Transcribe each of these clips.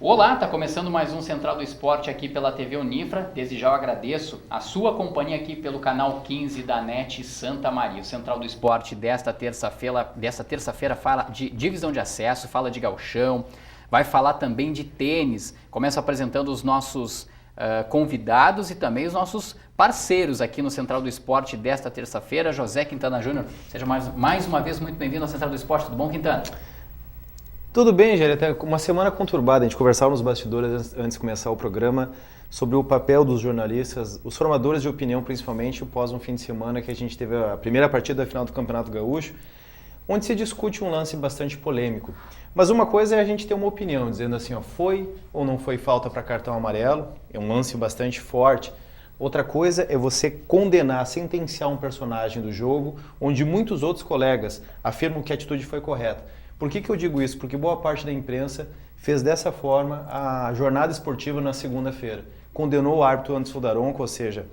Olá, tá começando mais um Central do Esporte aqui pela TV Unifra. Desde já eu agradeço a sua companhia aqui pelo canal 15 da NET Santa Maria. O Central do Esporte desta terça-feira fala de divisão de acesso, fala de gauchão, vai falar também de tênis. Começo apresentando os nossos convidados e também os nossos parceiros aqui no Central do Esporte desta terça-feira. José Quintana Júnior, seja mais uma vez muito bem-vindo ao Central do Esporte. Tudo bom, Quintana? Tudo bem, Jair, até uma semana conturbada. A gente conversava nos bastidores antes de começar o programa sobre o papel dos jornalistas, os formadores de opinião, principalmente após um fim de semana que a gente teve a primeira partida da final do Campeonato Gaúcho, onde se discute um lance bastante polêmico. Mas uma coisa é a gente ter uma opinião, dizendo assim, ó, foi ou não foi falta para cartão amarelo, é um lance bastante forte. Outra coisa é você condenar, sentenciar um personagem do jogo, onde muitos outros colegas afirmam que a atitude foi correta. Por que eu digo isso? Porque boa parte da imprensa fez dessa forma a jornada esportiva na segunda-feira. Condenou o árbitro Anderson Daronco, ou seja,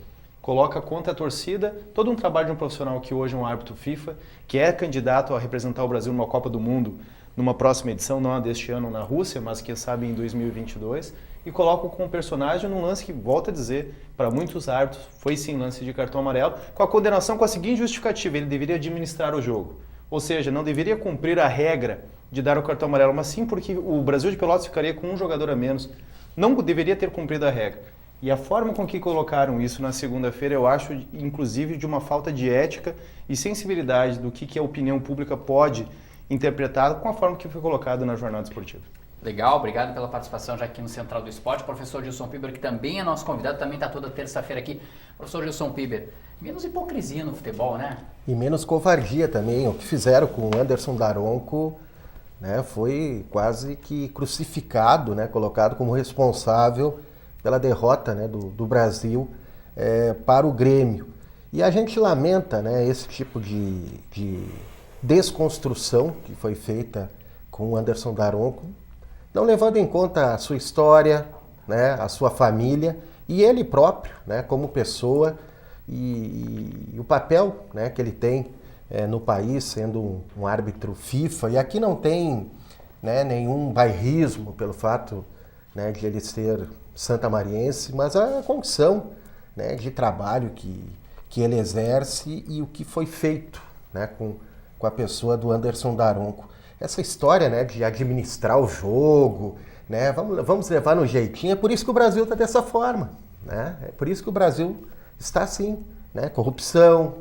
coloca contra a torcida todo um trabalho de um profissional que hoje é um árbitro FIFA, que é candidato a representar o Brasil numa Copa do Mundo, numa próxima edição, não a deste ano na Rússia, mas quem sabe em 2022, e coloca como personagem num lance que, volto a dizer, para muitos árbitros foi sim lance de cartão amarelo, com a condenação com a seguinte justificativa: ele deveria administrar o jogo. Ou seja, não deveria cumprir a regra de dar o cartão amarelo, mas sim porque o Brasil de Pelotas ficaria com um jogador a menos. Não deveria ter cumprido a regra. E a forma com que colocaram isso na segunda-feira, eu acho, inclusive, de uma falta de ética e sensibilidade do que a opinião pública pode interpretar com a forma que foi colocado na jornada esportiva. Legal, obrigado pela participação já aqui no Central do Esporte. Professor Gilson Piber, que também é nosso convidado, também está toda terça-feira aqui. Professor Gilson Piber, menos hipocrisia no futebol, né? E menos covardia também. O que fizeram com o Anderson Daronco, né, foi quase que crucificado, né, colocado como responsável pela derrota, né, do Brasil para o Grêmio. E a gente lamenta, né, esse tipo de desconstrução que foi feita com o Anderson Daronco, não levando em conta a sua história, né, a sua família e ele próprio, né, como pessoa e o papel, né, que ele tem no país, sendo um árbitro FIFA. E aqui não tem, né, nenhum bairrismo pelo fato, né, de ele ser santamariense, mas a condição, né, de trabalho que ele exerce e o que foi feito, né, com a pessoa do Anderson Daronco. Essa história, né, de administrar o jogo, né, vamos levar no jeitinho, é por isso que o Brasil está dessa forma, né? É por isso que o Brasil está assim, né? Corrupção,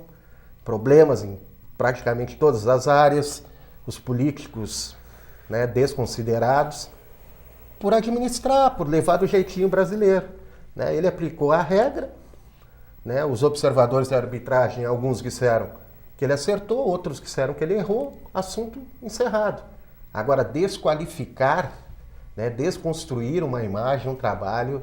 problemas em praticamente todas as áreas, os políticos, né, desconsiderados, por administrar, por levar do jeitinho brasileiro, né? Ele aplicou a regra, né? Os observadores da arbitragem, alguns disseram que ele acertou, outros disseram que ele errou, assunto encerrado. Agora, desqualificar, né, desconstruir uma imagem, um trabalho,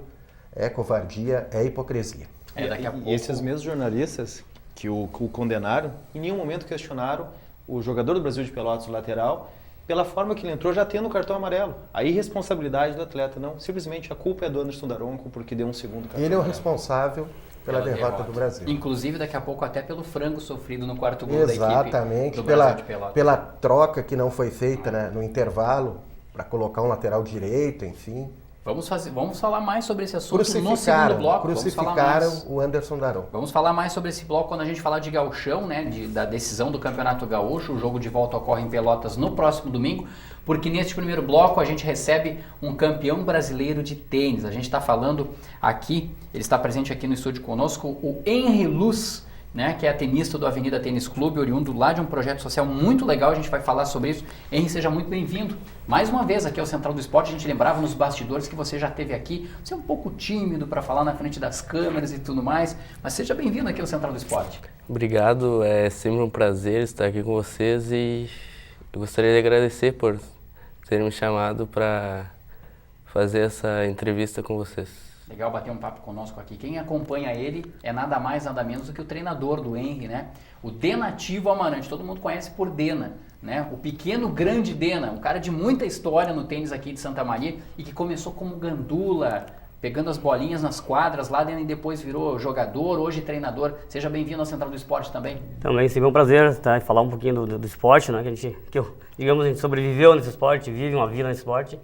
é covardia, é hipocrisia. Daqui a pouco... E esses mesmos jornalistas que o condenaram, em nenhum momento questionaram o jogador do Brasil de Pelotas, o lateral, pela forma que ele entrou já tendo o cartão amarelo. A irresponsabilidade do atleta, não. Simplesmente a culpa é do Anderson Daronco porque deu um segundo cartão amarelo. Ele é o responsável pela derrota do Brasil. Inclusive, daqui a pouco, até pelo frango sofrido no quarto gol da equipe do Brasil de Pelotas. Pela troca que não foi feita, né, no intervalo, para colocar um lateral direito, enfim. Vamos falar mais sobre esse assunto no segundo bloco. Crucificaram o Anderson Daronco. Vamos falar mais sobre esse bloco quando a gente falar de gauchão, né, da decisão do Campeonato Gaúcho. O jogo de volta ocorre em Pelotas no próximo domingo, porque neste primeiro bloco a gente recebe um campeão brasileiro de tênis. A gente está falando aqui, ele está presente aqui no estúdio conosco, o Henry Luz, né, que é tenista do Avenida Tênis Clube, oriundo lá de um projeto social muito legal. A gente vai falar sobre isso. Henry, seja muito bem-vindo. Mais uma vez aqui ao Central do Esporte. A gente lembrava nos bastidores que você já esteve aqui. Você é um pouco tímido para falar na frente das câmeras e tudo mais, mas seja bem-vindo aqui ao Central do Esporte. Obrigado, é sempre um prazer estar aqui com vocês e eu gostaria de agradecer por terem me chamado para fazer essa entrevista com vocês. Legal bater um papo conosco aqui. Quem acompanha ele é nada mais, nada menos do que o treinador do Henry, né? O Denativo Amarante, todo mundo conhece por Dena, né? O pequeno grande Dena, um cara de muita história no tênis aqui de Santa Maria e que começou como gandula, pegando as bolinhas nas quadras lá dentro e depois virou jogador, hoje treinador. Seja bem-vindo ao Central do Esporte também. Também, sempre é um prazer falar um pouquinho do esporte, né? Que a gente sobreviveu nesse esporte, vive uma vida nesse esporte.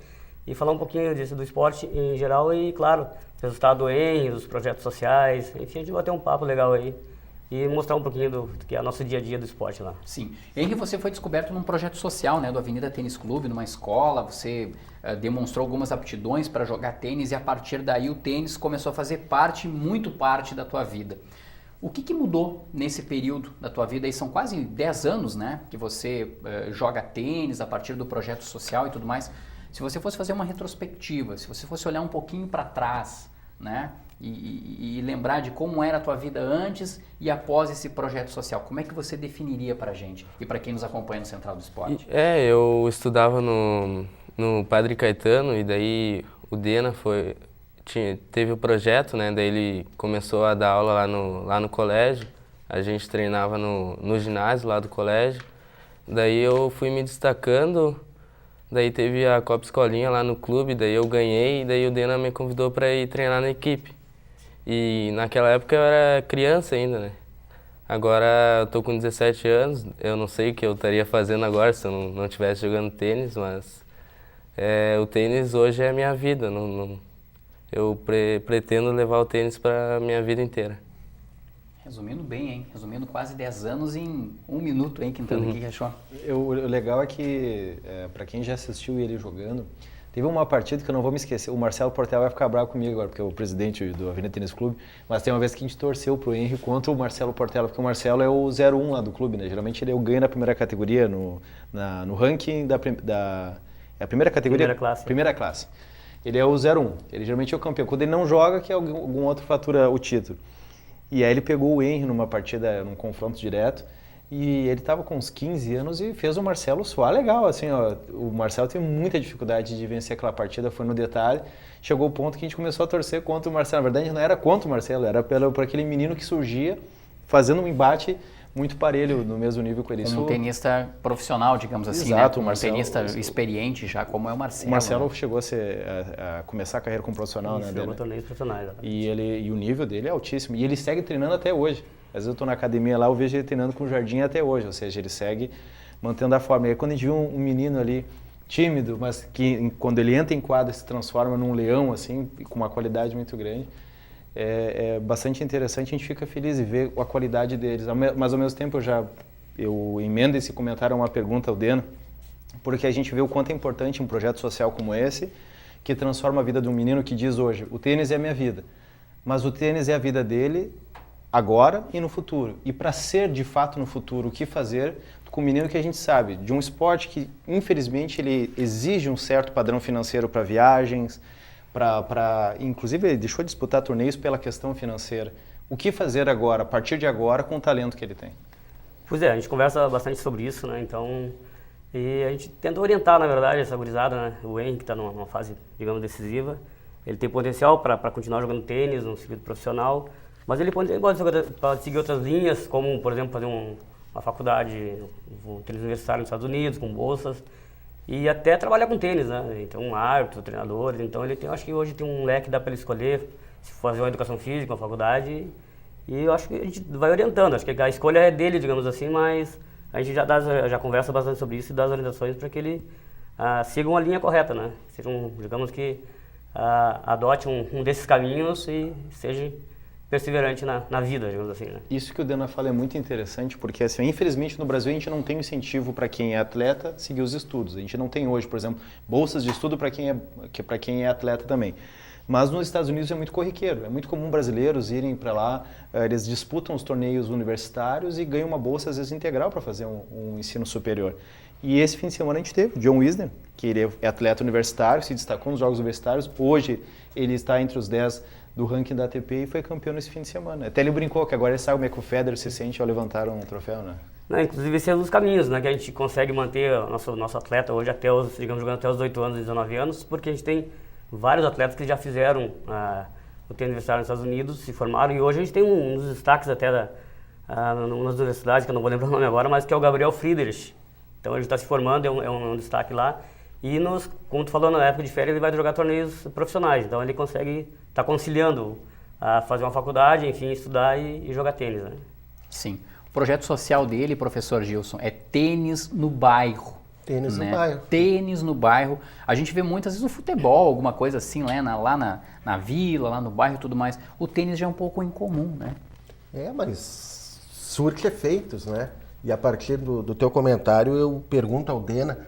e falar um pouquinho do esporte em geral e, claro, resultado do ENRE, dos projetos sociais, enfim, a gente vai ter um papo legal aí e mostrar um pouquinho do que é o nosso dia a dia do esporte lá. Sim. Henry, você foi descoberto num projeto social, né, do Avenida Tênis Clube, numa escola, você demonstrou algumas aptidões para jogar tênis e a partir daí o tênis começou a fazer parte, muito parte da tua vida. O que mudou nesse período da tua vida? Aí são quase 10 anos, né, que você joga tênis a partir do projeto social e tudo mais. Se você fosse fazer uma retrospectiva, se você fosse olhar um pouquinho para trás, né, e lembrar de como era a tua vida antes e após esse projeto social, como é que você definiria para a gente e para quem nos acompanha no Central do Esporte? Eu estudava no Padre Caetano e daí o Dena teve o projeto, né? Daí ele começou a dar aula lá no colégio, a gente treinava no ginásio lá do colégio, daí eu fui me destacando, daí teve a Copa Escolinha lá no clube, daí eu ganhei e daí o Dena me convidou para ir treinar na equipe. E naquela época eu era criança ainda, né? Agora eu tô com 17 anos, eu não sei o que eu estaria fazendo agora se eu não estivesse jogando tênis, mas o tênis hoje é a minha vida, eu pretendo levar o tênis para a minha vida inteira. Resumindo bem, hein? Resumindo quase 10 anos em 1 minuto, hein, Quintana? O que achou? O legal é que, para quem já assistiu ele jogando, teve uma partida que eu não vou me esquecer. O Marcelo Portela vai ficar bravo comigo agora, porque é o presidente do Avenida Tênis Clube. Mas tem uma vez que a gente torceu pro Henry contra o Marcelo Portela, porque o Marcelo é o 01 lá do clube, né? Geralmente ele ganha na primeira categoria, no ranking é a primeira categoria? Primeira classe. Ele é o 01. Ele geralmente é o campeão. Quando ele não joga, que algum outro fatura o título. E aí ele pegou o Henry numa partida, num confronto direto. E ele estava com uns 15 anos e fez o Marcelo suar legal, assim, ó. O Marcelo teve muita dificuldade de vencer aquela partida, foi no detalhe. Chegou o ponto que a gente começou a torcer contra o Marcelo. Na verdade, não era contra o Marcelo, era por aquele menino que surgia fazendo um embate muito parelho, no mesmo nível que ele. Um tenista profissional, digamos assim, exato, né? O Marcelo, tenista experiente já, como é o Marcelo. O Marcelo, né? Chegou a começar a carreira como profissional, né? Jogou torneios profissionais. E o nível dele é altíssimo. E ele segue treinando até hoje. Às vezes eu estou na academia lá, eu vejo ele treinando com o Jardim até hoje, ou seja, ele segue mantendo a forma. E aí quando a gente viu um menino ali tímido, mas que quando ele entra em quadra se transforma num leão, assim, com uma qualidade muito grande, é bastante interessante, a gente fica feliz em ver a qualidade deles. Mas ao mesmo tempo eu emendo esse comentário a uma pergunta ao Dena, porque a gente vê o quanto é importante um projeto social como esse, que transforma a vida de um menino que diz hoje, o tênis é a minha vida, mas o tênis é a vida dele agora e no futuro. E para ser de fato no futuro, o que fazer com um menino que a gente sabe, de um esporte que infelizmente ele exige um certo padrão financeiro para viagens, inclusive ele deixou de disputar torneios pela questão financeira. O que fazer agora, a partir de agora, com o talento que ele tem? Pois a gente conversa bastante sobre isso, né? Então, e a gente tenta orientar, na verdade, essa gurizada, né? O Henry, que está numa fase, digamos, decisiva, ele tem potencial para continuar jogando tênis no circuito profissional, mas ele pode seguir outras linhas, como, por exemplo, fazer uma faculdade, um tênis universitário nos Estados Unidos, com bolsas, e até trabalhar com tênis, né? Então, um árbitro, treinador, então ele tem, acho que hoje tem um leque, dá para ele escolher, se fazer uma educação física, uma faculdade, e eu acho que a gente vai orientando, acho que a escolha é dele, digamos assim, mas a gente já conversa bastante sobre isso e dá as orientações para que ele siga uma linha correta, né? Seja digamos que adote um desses caminhos e seja perseverante na vida, digamos assim, né? Isso que o Dena fala é muito interessante, porque assim, infelizmente no Brasil a gente não tem incentivo para quem é atleta seguir os estudos. A gente não tem hoje, por exemplo, bolsas de estudo para quem é atleta também. Mas nos Estados Unidos é muito corriqueiro, é muito comum brasileiros irem para lá, eles disputam os torneios universitários e ganham uma bolsa às vezes integral para fazer um ensino superior. E esse fim de semana a gente teve o John Wisner, que ele é atleta universitário, se destacou nos Jogos Universitários, hoje ele está entre os 10 do ranking da ATP e foi campeão nesse fim de semana. Até ele brincou que agora ele sabe como é que o Federer se sente ao levantar um troféu, né? Inclusive esse é um dos caminhos, né, que a gente consegue manter o nosso atleta hoje até jogando até os 18 anos, 19 anos, porque a gente tem vários atletas que já fizeram o tênis universitário nos Estados Unidos, se formaram, e hoje a gente tem um dos destaques até nas universidades, que eu não vou lembrar o nome agora, mas que é o Gabriel Friedrich. Então ele está se formando, é um destaque lá, e como tu falou, na época de férias ele vai jogar torneios profissionais, então ele consegue estar conciliando fazer uma faculdade, enfim, estudar e jogar tênis, né? Sim. O projeto social dele, professor Gilson, é tênis no bairro. Tênis né? no bairro. Tênis no bairro. A gente vê muitas vezes o futebol, alguma coisa assim, né? Lá na vila, lá no bairro e tudo mais. O tênis já é um pouco incomum, né? Mas surte efeitos, né? E a partir do teu comentário eu pergunto ao Dena,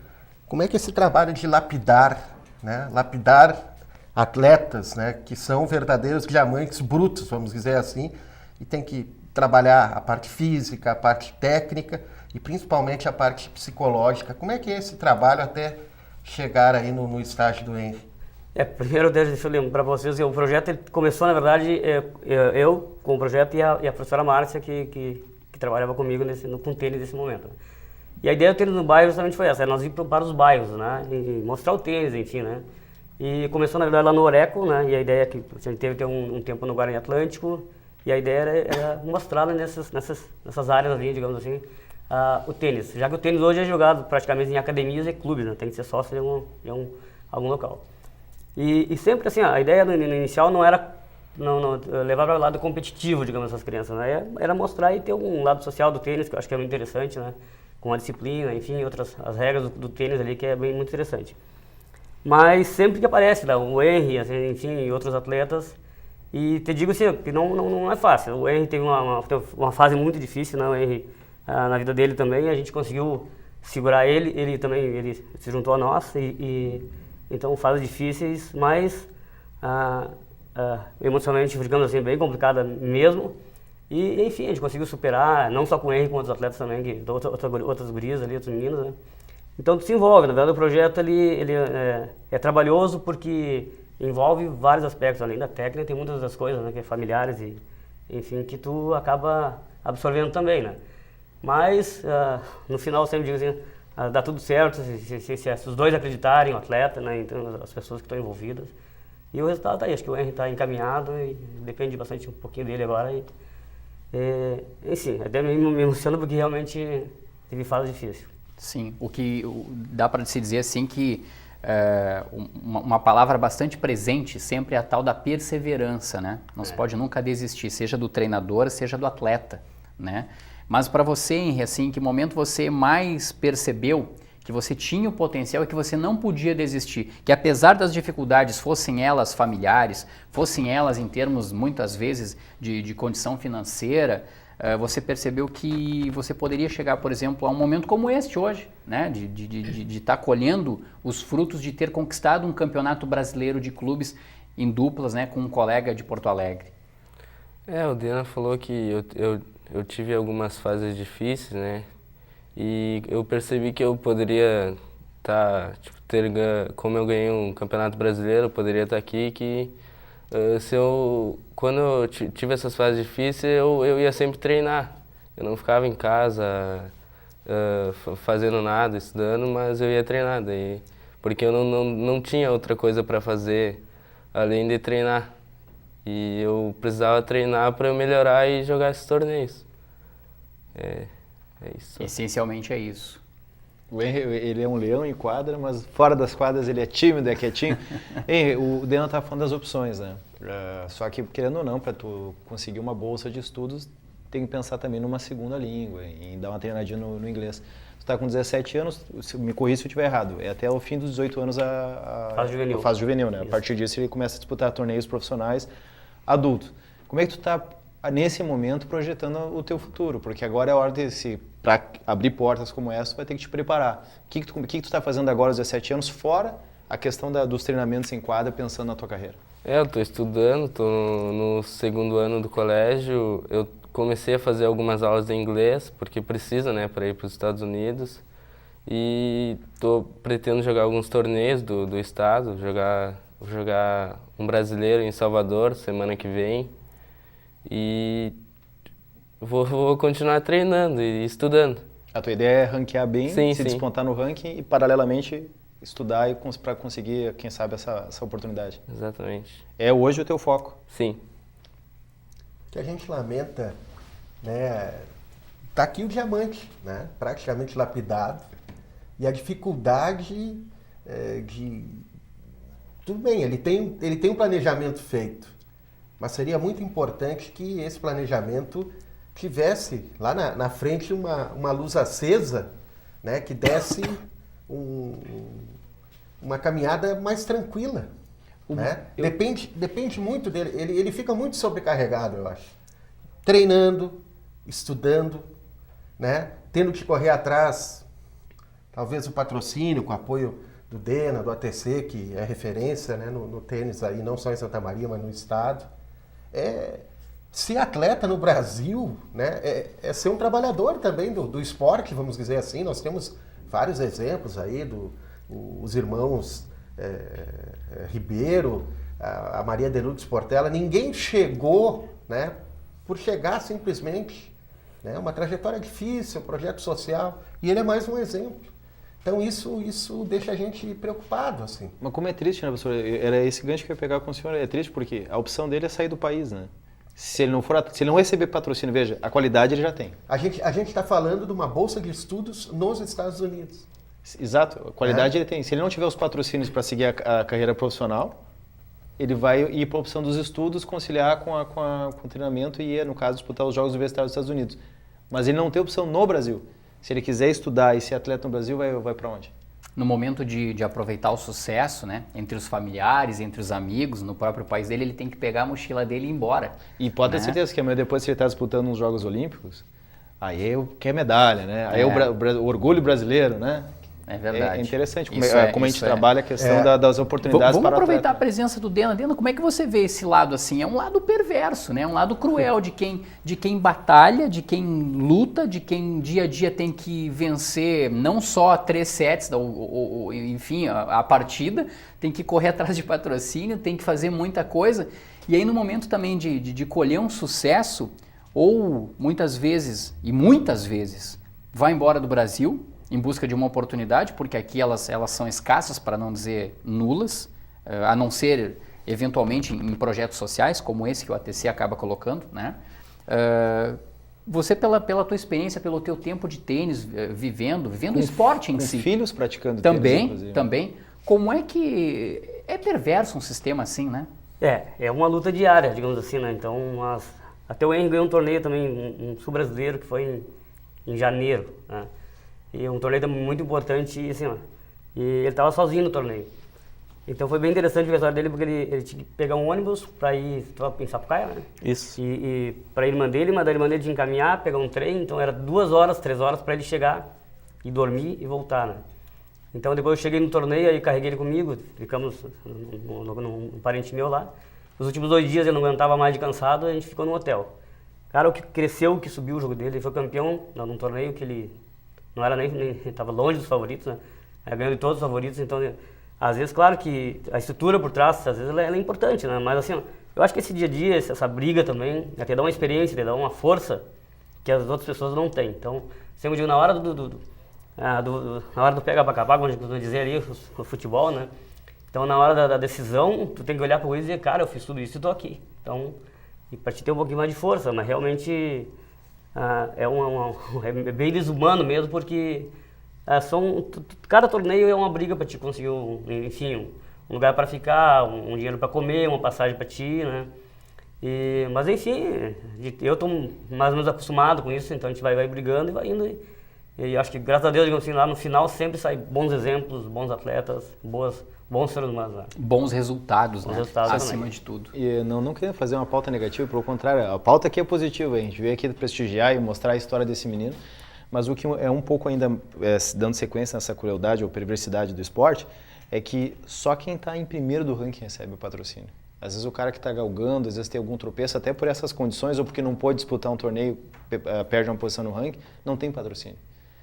como é que esse trabalho de lapidar, né? Lapidar atletas, né? Que são verdadeiros diamantes brutos, vamos dizer assim, e tem que trabalhar a parte física, a parte técnica e principalmente a parte psicológica. Como é que é esse trabalho até chegar aí no estágio do Henry? Primeiro, deixa eu lembrar para vocês que o projeto ele começou, na verdade, eu com o projeto e a professora Márcia, que trabalhava comigo com tênis nesse momento. E a ideia do tênis no bairro justamente foi essa, nós ir para os bairros, né, e mostrar o tênis, enfim, né. E começou, na verdade, lá no Oreco, né, e a ideia é que a gente teve um tempo no Guarani Atlântico, e a ideia era mostrar, né, nessas áreas ali, digamos assim, o tênis. Já que o tênis hoje é jogado praticamente em academias e clubes, né, tem que ser sócio de algum local. E sempre assim, a ideia no inicial não era levar para o lado competitivo, digamos, essas crianças, né? Era mostrar e ter um lado social do tênis, que eu acho que é muito interessante, né? Com a disciplina, enfim, as regras do tênis ali, que é bem muito interessante. Mas sempre que aparece lá, o Henry, assim, enfim, e outros atletas, e te digo assim, que não é fácil. O Henry teve uma fase muito difícil, né? O Henry, na vida dele também, a gente conseguiu segurar ele também, ele se juntou a nós, então fases difíceis, mas emocionalmente, digamos assim, bem complicada mesmo. E enfim, a gente conseguiu superar, não só com ele, com outros atletas também, outras gurias ali, outros meninos, né? Então tu se envolve, na verdade o projeto ele é trabalhoso porque envolve vários aspectos, além da técnica, tem muitas das coisas, né, que é familiares e enfim, que tu acaba absorvendo também, né? Mas no final sempre digo assim, dá tudo certo se os dois acreditarem, o atleta, né, então as pessoas que estão envolvidas. E o resultado está aí, acho que o Henry está encaminhado e depende bastante um pouquinho dele agora. Enfim, até me emociona porque realmente teve fase difícil. Sim, o que dá para se dizer assim que uma palavra bastante presente sempre é a tal da perseverança, né? Não se pode nunca desistir, seja do treinador, seja do atleta, né? Mas para você, Henry, assim, em que momento você mais percebeu que você tinha o potencial e que você não podia desistir? Que apesar das dificuldades, fossem elas familiares, fossem elas em termos, muitas vezes, de condição financeira, você percebeu que você poderia chegar, por exemplo, a um momento como este hoje, né? De estar colhendo os frutos de ter conquistado um campeonato brasileiro de clubes em duplas, né? Com um colega de Porto Alegre. O Dena falou que eu tive algumas fases difíceis, né? E eu percebi que eu poderia como eu ganhei um campeonato brasileiro, eu poderia estar aqui, que quando eu tive essas fases difíceis, eu ia sempre treinar. Eu não ficava em casa fazendo nada, estudando, mas eu ia treinar, porque eu não tinha outra coisa para fazer além de treinar. E eu precisava treinar para eu melhorar e jogar esses torneios. É isso. Essencialmente é isso. O Henry, ele é um leão em quadra, mas fora das quadras ele é tímido, é quietinho. Henry, o Dena tá falando das opções, né? Só que, querendo ou não, para tu conseguir uma bolsa de estudos, tem que pensar também numa segunda língua, em dar uma treinadinha no inglês. Tu tá com 17 anos, me corrija se eu estiver errado, é até o fim dos 18 anos a fase juvenil, né? Isso. A partir disso ele começa a disputar torneios profissionais adulto. Como é que tu tá, nesse momento, projetando o teu futuro? Porque agora é a hora para abrir portas como essa, tu vai ter que te preparar. O que tu tá fazendo agora aos 17 anos, fora a questão dos treinamentos em quadra, pensando na tua carreira? Eu tô estudando, tô no segundo ano do colégio. Eu comecei a fazer algumas aulas de inglês, porque precisa, né, para ir para os Estados Unidos. E pretendo jogar alguns torneios do estado, jogar um brasileiro em Salvador semana que vem. E vou continuar treinando e estudando. A tua ideia é ranquear bem, sim. Despontar no ranking e, paralelamente, estudar para conseguir, quem sabe, essa oportunidade. Exatamente. É hoje o teu foco? Sim. Que a gente lamenta, né? Tá aqui o diamante, né? Praticamente lapidado. E a dificuldade de... Tudo bem, ele tem um planejamento feito, mas seria muito importante que esse planejamento tivesse lá na frente uma luz acesa, né? Que desse uma caminhada mais tranquila. Né? Depende muito dele. Ele fica muito sobrecarregado, eu acho. Treinando, estudando, né? Tendo que correr atrás, talvez o patrocínio, com o apoio do Dena, do ATC, que é referência, né, no tênis aí, não só em Santa Maria, mas no estado. Ser atleta no Brasil, né, é ser um trabalhador também do esporte, vamos dizer assim. Nós temos vários exemplos aí, os irmãos Ribeiro, a Maria de Lourdes Portela. Ninguém chegou, né, por chegar simplesmente. Né, uma trajetória difícil, projeto social, e ele é mais um exemplo. Então isso deixa a gente preocupado, assim. Mas como é triste, né, professor? Era esse gancho que eu ia pegar com o senhor. É triste porque a opção dele é sair do país, né? Se ele não receber patrocínio, veja, a qualidade ele já tem. A gente está falando de uma bolsa de estudos nos Estados Unidos. Exato, a qualidade ele tem. Se ele não tiver os patrocínios para seguir a carreira profissional, ele vai ir para a opção dos estudos, conciliar com o treinamento e, no caso, disputar os Jogos Universitários dos Estados Unidos. Mas ele não tem opção no Brasil. Se ele quiser estudar e ser atleta no Brasil, vai para onde? No momento de aproveitar o sucesso, né, entre os familiares, entre os amigos, no próprio país dele, ele tem que pegar a mochila dele e ir embora. E pode ter certeza que amanhã, depois, se ele está disputando uns Jogos Olímpicos, aí quer medalha, né? Aí é o orgulho brasileiro, né? É verdade. É interessante como a gente isso trabalha a questão das oportunidades Vamos para o aproveitar atleta. a presença do Dena. Dena, como é que você vê esse lado assim? É um lado perverso, né? Um lado cruel de quem batalha, de quem luta, de quem dia a dia tem que vencer não só 3 sets, enfim, a partida, tem que correr atrás de patrocínio, tem que fazer muita coisa. E aí no momento também de colher um sucesso, ou muitas vezes, vai embora do Brasil, em busca de uma oportunidade, porque aqui elas são escassas, para não dizer nulas, a não ser eventualmente em projetos sociais, como esse que o ATC acaba colocando, né? Você, pela tua experiência, pelo teu tempo de tênis, vivendo o esporte em si. Filhos praticando tênis, inclusive. Também. Como é que é perverso um sistema assim, né? É uma luta diária, digamos assim, né? Então, até o Henry ganhou um torneio também, um sul-brasileiro, que foi em janeiro, né? E um torneio muito importante, e assim, e ele estava sozinho no torneio. Então foi bem interessante a história dele, porque ele tinha que pegar um ônibus para ir em Sapucaia, né? Isso. E para ir Irmã dele tinha que encaminhar, pegar um trem, então era 2 horas, 3 horas para ele chegar e dormir e voltar, né? Então depois eu cheguei no torneio, aí carreguei ele comigo, ficamos num parente meu lá. Os últimos 2 dias ele não aguentava mais de cansado, a gente ficou no hotel. Cara, o que cresceu, o que subiu o jogo dele, ele foi campeão num torneio que ele não era nem estava longe dos favoritos, né? Ganhou de todos os favoritos, então às vezes, claro que a estrutura por trás, às vezes ela é importante, né? Mas assim, eu acho que esse dia a dia, essa briga também, te dá uma experiência, te dá uma força que as outras pessoas não têm. Então, sempre digo, na hora na hora do pega pra capar, como eu dizer ali, o futebol, né? Então, na hora da decisão, tu tem que olhar para o e dizer, cara, eu fiz tudo isso e tô aqui. Então, e para te ter um pouquinho mais de força, mas realmente é bem desumano mesmo, porque cada torneio é uma briga para te conseguir, enfim, um lugar para ficar, um dinheiro para comer, uma passagem para ti, né? Mas enfim, eu estou mais ou menos acostumado com isso, então a gente vai brigando e vai indo. E acho que, graças a Deus, digamos assim, lá no final sempre sai bons exemplos, bons atletas, bons seres humanos. Né? Bons resultados, né? Acima também. de tudo. E não querendo fazer uma pauta negativa, pelo contrário, a pauta aqui é positiva, a gente veio aqui prestigiar e mostrar a história desse menino, mas o que é um pouco ainda, dando sequência nessa crueldade ou perversidade do esporte, é que só quem está em primeiro do ranking recebe o patrocínio. Às vezes o cara que está galgando, às vezes tem algum tropeço, até por essas condições, ou porque não pôde disputar um torneio, perde uma posição no ranking, não tem patrocínio.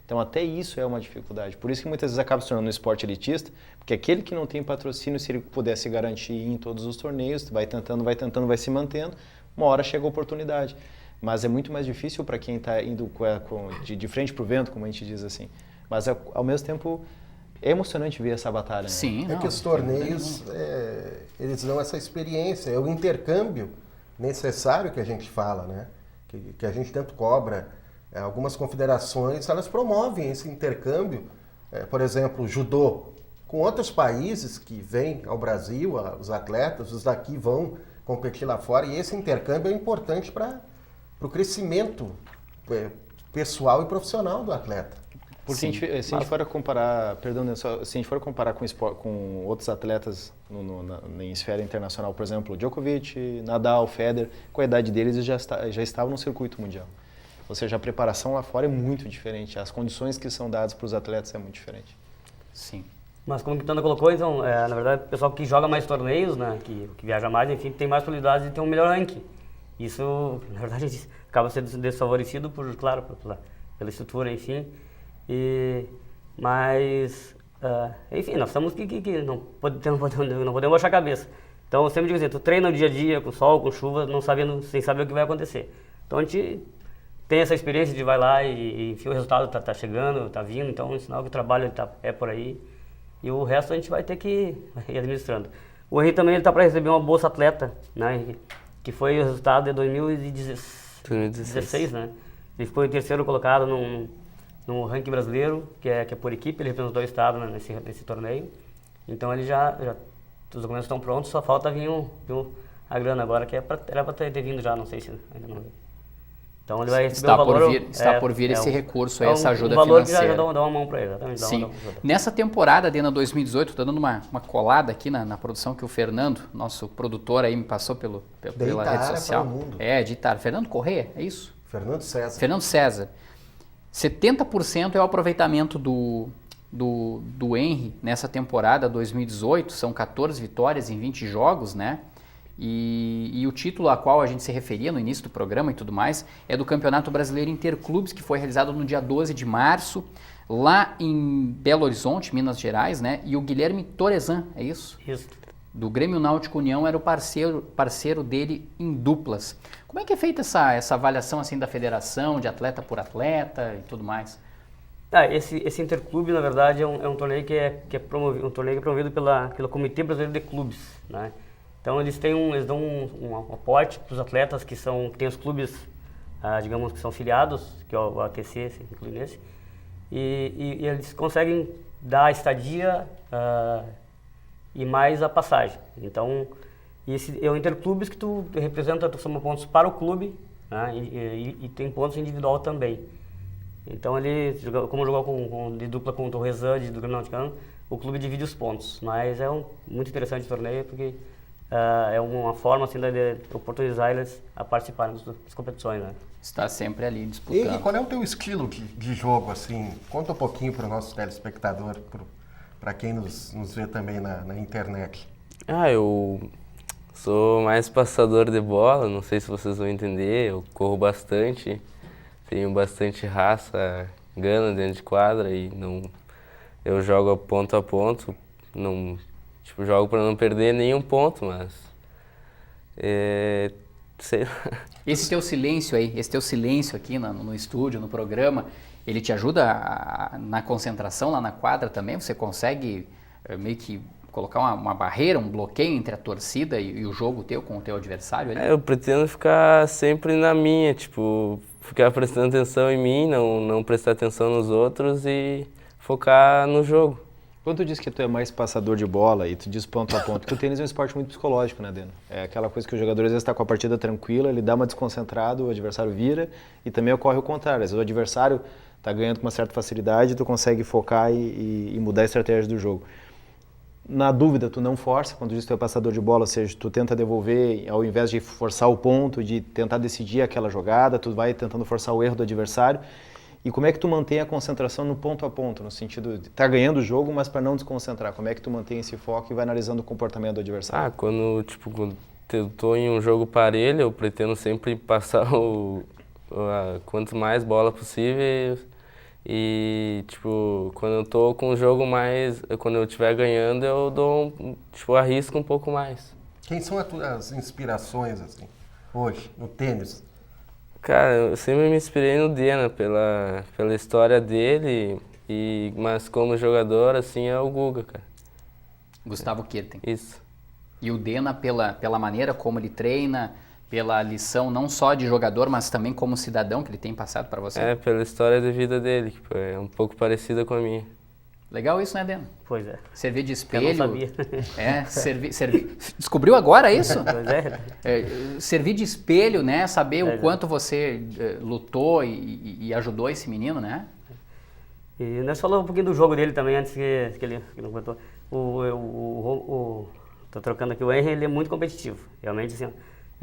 Então até isso é uma dificuldade. Por isso que muitas vezes acaba se tornando um esporte elitista, porque aquele que não tem patrocínio, se ele pudesse garantir em todos os torneios, vai tentando, vai se mantendo, uma hora chega a oportunidade. Mas é muito mais difícil para quem está indo de frente para o vento, como a gente diz assim. Mas ao mesmo tempo é emocionante ver essa batalha. Né? Sim. É que os torneios, eles dão essa experiência, é o intercâmbio necessário que a gente fala, né? Que a gente tanto cobra. Algumas confederações, elas promovem esse intercâmbio, por exemplo, o judô, com outros países que vêm ao Brasil, os atletas, os daqui vão competir lá fora, e esse intercâmbio é importante para o crescimento pessoal e profissional do atleta. Porque Sim. se a gente for comparar, perdão, se a gente for comparar com outros atletas em esfera internacional, por exemplo, Djokovic, Nadal, Federer, com a idade deles eles já estavam no circuito mundial. Ou seja, a preparação lá fora é muito diferente, as condições que são dadas para os atletas é muito diferente. Sim. Mas como o Quintana colocou, então, na verdade, o pessoal que joga mais torneios, né, que viaja mais, enfim, tem mais probabilidades de ter um melhor ranking. Isso, na verdade, acaba sendo desfavorecido claro, pela estrutura, enfim. Mas, enfim, nós estamos que não podemos baixar a cabeça. Então, eu sempre digo assim, tu treina no dia a dia, com sol, com chuva, sem saber o que vai acontecer. Então, a gente tem essa experiência de vai lá e enfim, o resultado tá chegando, tá vindo, então é um sinal que o trabalho é por aí. E o resto a gente vai ter que ir administrando. O Henrique também está para receber uma bolsa atleta, né, que foi o resultado de 2016, né? Ele ficou em terceiro colocado no ranking brasileiro, que é por equipe, ele representou o estado, né, nesse torneio. Então ele já os documentos estão prontos, só falta vir a grana agora, que era para ter vindo já, não sei se ainda não veio. Então ele vai receber um valor... Está por vir esse recurso, essa ajuda financeira. Um valor financeira. que já dá uma mão para ele, exatamente. Sim. Nessa temporada, Dena 2018, estou dando uma colada aqui na produção que o Fernando, nosso produtor aí, me passou pela rede social. Para o mundo. De Itara. Fernando Corrêa, é isso? Fernando César. Fernando César. 70% é o aproveitamento do Henry nessa temporada 2018, são 14 vitórias em 20 jogos, né? E o título a qual a gente se referia no início do programa e tudo mais é do Campeonato Brasileiro Interclubes, que foi realizado no dia 12 de março, lá em Belo Horizonte, Minas Gerais, né? E o Guilherme Torezan, é isso? Isso. Do Grêmio Náutico União, era o parceiro dele em duplas. Como é que é feita essa avaliação assim da federação, de atleta por atleta e tudo mais? Esse Interclube, na verdade, é um torneio que é promovido pelo Comitê Brasileiro de Clubes, né? Então eles dão um aporte para os atletas que tem os clubes, digamos, que são filiados, que é o ATC, se inclui nesse, e eles conseguem dar a estadia e mais a passagem. Então, esse é o Interclubes que tu representa, tu soma pontos para o clube, né, e tem pontos individual também. Então como jogou de dupla com o Torrezan do Grêmio Náutico, o clube divide os pontos, mas muito interessante o torneio porque é uma forma assim, de oportunizar eles a participarem das competições, né? Está sempre ali disputando. E qual é o teu estilo de jogo, assim? Conta um pouquinho para o nosso telespectador, para quem nos vê também na internet. Eu sou mais passador de bola, não sei se vocês vão entender, eu corro bastante, tenho bastante raça, gana dentro de quadra e eu jogo ponto a ponto, jogo para não perder nenhum ponto, mas sei lá. Esse teu silêncio aqui no estúdio, no programa, ele te ajuda na concentração lá na quadra também? Você consegue meio que colocar uma barreira, um bloqueio entre a torcida e o jogo teu com o teu adversário? Eu pretendo ficar sempre na minha, ficar prestando atenção em mim, não prestar atenção nos outros e focar no jogo. Quando tu diz que tu é mais passador de bola e tu diz ponto a ponto, porque o tênis é um esporte muito psicológico, né, Deno? É aquela coisa que o jogador às vezes está com a partida tranquila, ele dá uma desconcentrada, o adversário vira e também ocorre o contrário. Às vezes o adversário está ganhando com uma certa facilidade, tu consegue focar e mudar a estratégia do jogo. Na dúvida, tu não força, quando diz que tu é passador de bola, ou seja, tu tenta devolver, ao invés de forçar o ponto, de tentar decidir aquela jogada, tu vai tentando forçar o erro do adversário. E como é que tu mantém a concentração no ponto a ponto, no sentido de estar ganhando o jogo, mas para não desconcentrar? Como é que tu mantém esse foco e vai analisando o comportamento do adversário? Quando eu tô em um jogo parelho, eu pretendo sempre passar quanto mais bola possível e, quando eu tô com o jogo quando eu estiver ganhando, eu arrisco um pouco mais. Quem são as tuas inspirações, assim, hoje, no tênis? Cara, eu sempre me inspirei no Dena pela história dele, mas como jogador, assim, é o Guga, cara. Gustavo Kuerten. Isso. E o Dena pela maneira como ele treina, pela lição não só de jogador, mas também como cidadão que ele tem passado para você? Pela história de vida dele, que é um pouco parecida com a minha. Legal isso, né, Dena? Pois é. Servir de espelho. Eu não sabia. Servir. Descobriu agora isso? Pois é. Servir de espelho, né? Saber o quanto você lutou e ajudou esse menino, né? E nós falamos um pouquinho do jogo dele também, antes que ele não comentou. Tô trocando aqui, o Henry, ele é muito competitivo. Realmente, assim, a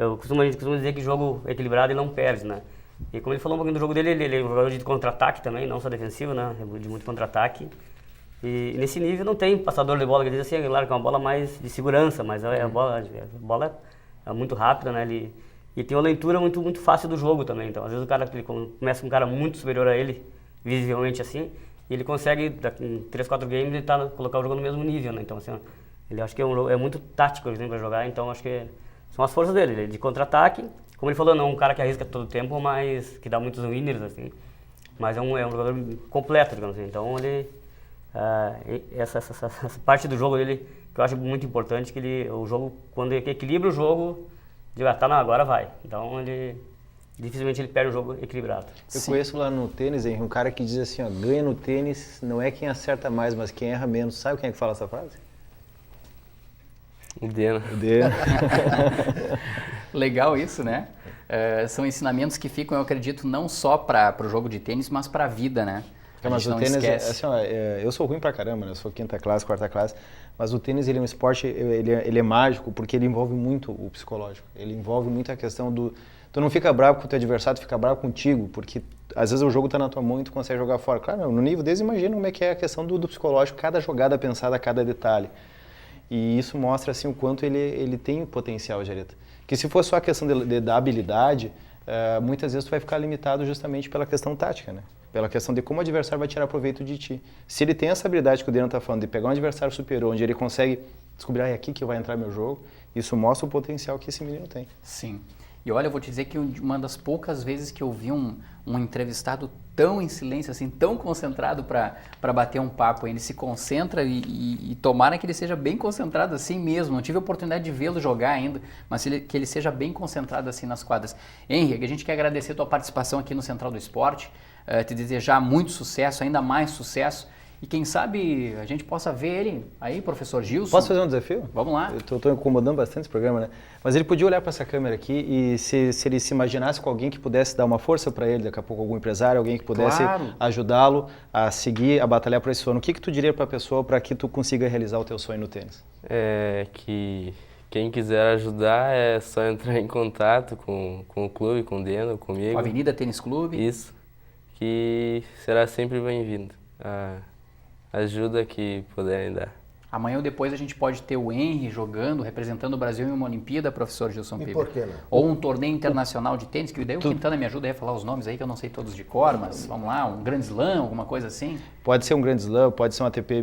gente costuma dizer que jogo equilibrado ele não perde, né? E como ele falou um pouquinho do jogo dele, ele é um jogador de contra-ataque também, não só defensivo, né? De muito contra-ataque. E nesse nível não tem passador de bola, que diz assim, claro que é uma bola mais de segurança, mas a bola é muito rápida, né? E tem uma leitura muito fácil do jogo também. Então, às vezes o cara começa com um cara muito superior a ele, visivelmente assim, e ele consegue, em 3, 4 games, ele colocar o jogo no mesmo nível, né? Então, assim, ele acho que é muito tático para jogar, então acho que são as forças dele, de contra-ataque. Como ele falou, não é um cara que arrisca todo o tempo, mas que dá muitos winners, assim. Mas é um jogador completo, digamos assim. Então, ele... essa parte do jogo dele que eu acho muito importante, que o jogo, quando ele equilibra o jogo, agora vai. Então dificilmente ele perde o jogo equilibrado. Eu conheço lá no tênis, Henry, um cara que diz assim, ó, ganha no tênis não é quem acerta mais, mas quem erra menos. Sabe quem é que fala essa frase? O Dena. O Dena. Legal isso, né? São ensinamentos que ficam, eu acredito, não só para o jogo de tênis, mas para a vida, né? Mas o tênis, assim, ó, eu sou ruim pra caramba, né? Eu sou 5ª classe, 4ª classe, mas o tênis ele é um esporte, ele é mágico porque ele envolve muito o psicológico. Ele envolve muito a questão do... Tu não fica bravo com o teu adversário, tu fica bravo contigo, porque às vezes o jogo tá na tua mão e tu consegue jogar fora. Claro, no nível deles, imagina como é que é a questão do psicológico, cada jogada pensada, cada detalhe. E isso mostra, assim, o quanto ele tem o potencial, Jareta. Que se for só a questão da habilidade, muitas vezes tu vai ficar limitado justamente pela questão tática, né? Pela questão de como o adversário vai tirar proveito de ti. Se ele tem essa habilidade que o Dena está falando, de pegar um adversário superior, onde ele consegue descobrir, é aqui que vai entrar meu jogo, isso mostra o potencial que esse menino tem. Sim. E olha, eu vou te dizer que uma das poucas vezes que eu vi um entrevistado tão em silêncio, assim, tão concentrado para bater um papo, ele se concentra e tomara que ele seja bem concentrado assim mesmo. Não tive a oportunidade de vê-lo jogar ainda, mas que ele seja bem concentrado assim nas quadras. Henry, a gente quer agradecer a tua participação aqui no Central do Esporte, te desejar muito sucesso, ainda mais sucesso. E quem sabe a gente possa ver ele aí, professor Gilson. Posso fazer um desafio? Vamos lá. Eu estou incomodando bastante esse programa, né? Mas ele podia olhar para essa câmera aqui e se ele se imaginasse com alguém que pudesse dar uma força para ele, daqui a pouco algum empresário, alguém que pudesse ajudá-lo a seguir, a batalhar por esse sonho. O que tu diria para a pessoa para que tu consiga realizar o teu sonho no tênis? Que quem quiser ajudar é só entrar em contato com o clube, com o Dena, comigo. Com a Avenida Tênis Clube. Isso, que será sempre bem-vindo. Ajuda que puderem dar. Amanhã ou depois a gente pode ter o Henry jogando, representando o Brasil em uma Olimpíada, professor Gilson Piber. E por que não? Ou um torneio internacional de tênis, que daí o Quintana me ajuda aí a falar os nomes aí, que eu não sei todos de cor, mas vamos lá, um Grand Slam, alguma coisa assim. Pode ser um Grand Slam, pode ser um ATP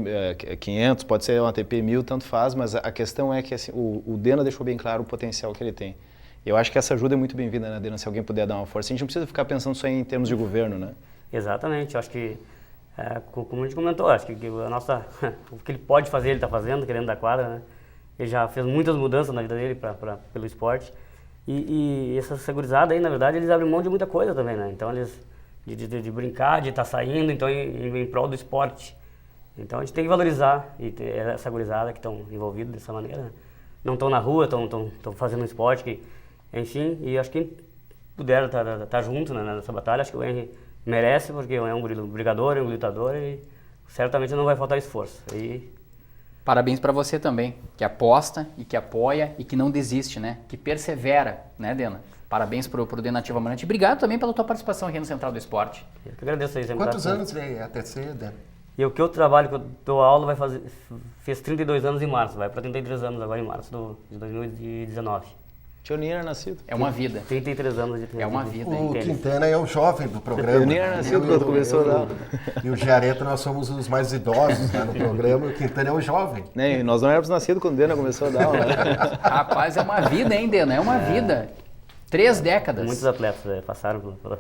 500, pode ser um ATP 1000, tanto faz, mas a questão é que assim, o Dena deixou bem claro o potencial que ele tem. Eu acho que essa ajuda é muito bem-vinda, né, Dena, se alguém puder dar uma força. A gente não precisa ficar pensando só em termos de governo, né? Exatamente, eu acho que como a gente comentou, acho que o que ele pode fazer, ele está fazendo, querendo da quadra, né? Ele já fez muitas mudanças na vida dele pelo esporte. E essa segurizada aí, na verdade, eles abrem mão de muita coisa também, né? Então, eles de brincar, de estar saindo, então, em prol do esporte. Então, a gente tem que valorizar e ter essa gurizada que estão envolvidos dessa maneira, né? Não estão na rua, estão fazendo um esporte, enfim, e acho que quem puder estar junto, né, nessa batalha, acho que o Henry merece, porque é um brigador, é um lutador e certamente não vai faltar esforço. Parabéns para você também, que aposta e que apoia e que não desiste, né? Que persevera, né, Dena? Parabéns pro Dena Ativa Amarante. Obrigado também pela tua participação aqui no Central do Esporte. Eu que agradeço aí. Quantos anos vem a terceira, Dena? E o que eu trabalho, que eu dou aula, fez 32 anos em março, vai para 33 anos agora em março de 2019. Eu nem era nascido. É uma vida. 33 anos de É uma vida. O Quintana é o jovem do programa. Eu nem era nascido quando começou a dar. E o Jareta, nós somos os mais idosos, né, no programa, e o Quintana é o jovem. Nem, nós não éramos nascidos quando o Dena começou a dar aula. Rapaz, é uma vida, hein, Dena? É uma vida. 3 décadas. Muitos atletas passaram por...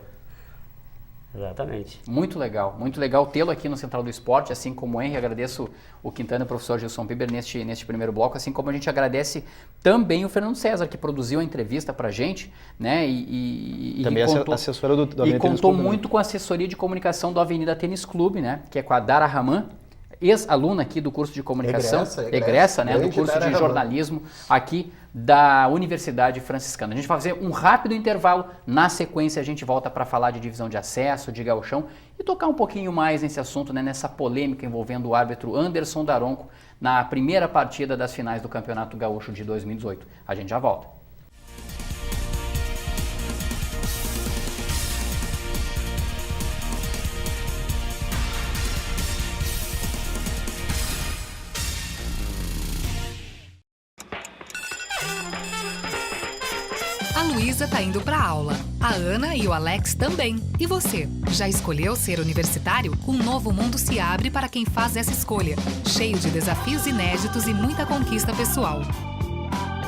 Exatamente. Muito legal tê-lo aqui no Central do Esporte, assim como o Henry. Agradeço o Quintana e o professor Gilson Piber neste primeiro bloco, assim como a gente agradece também o Fernando César, que produziu a entrevista pra gente, né? E também contou, assessora do Avenida Tênis Clube. E contou muito com a assessoria de comunicação do Avenida Tênis Clube, né? Que é com a Dara Raman. ex-aluna aqui do curso de comunicação, egressa, né, do curso de jornalismo aqui da Universidade Franciscana. A gente vai fazer um rápido intervalo, na sequência a gente volta para falar de divisão de acesso, de gauchão e tocar um pouquinho mais nesse assunto, né, nessa polêmica envolvendo o árbitro Anderson Daronco na primeira partida das finais do Campeonato Gaúcho de 2018. A gente já volta. A Luísa tá indo pra aula. A Ana e o Alex também. E você? Já escolheu ser universitário? Um novo mundo se abre para quem faz essa escolha, cheio de desafios inéditos e muita conquista pessoal.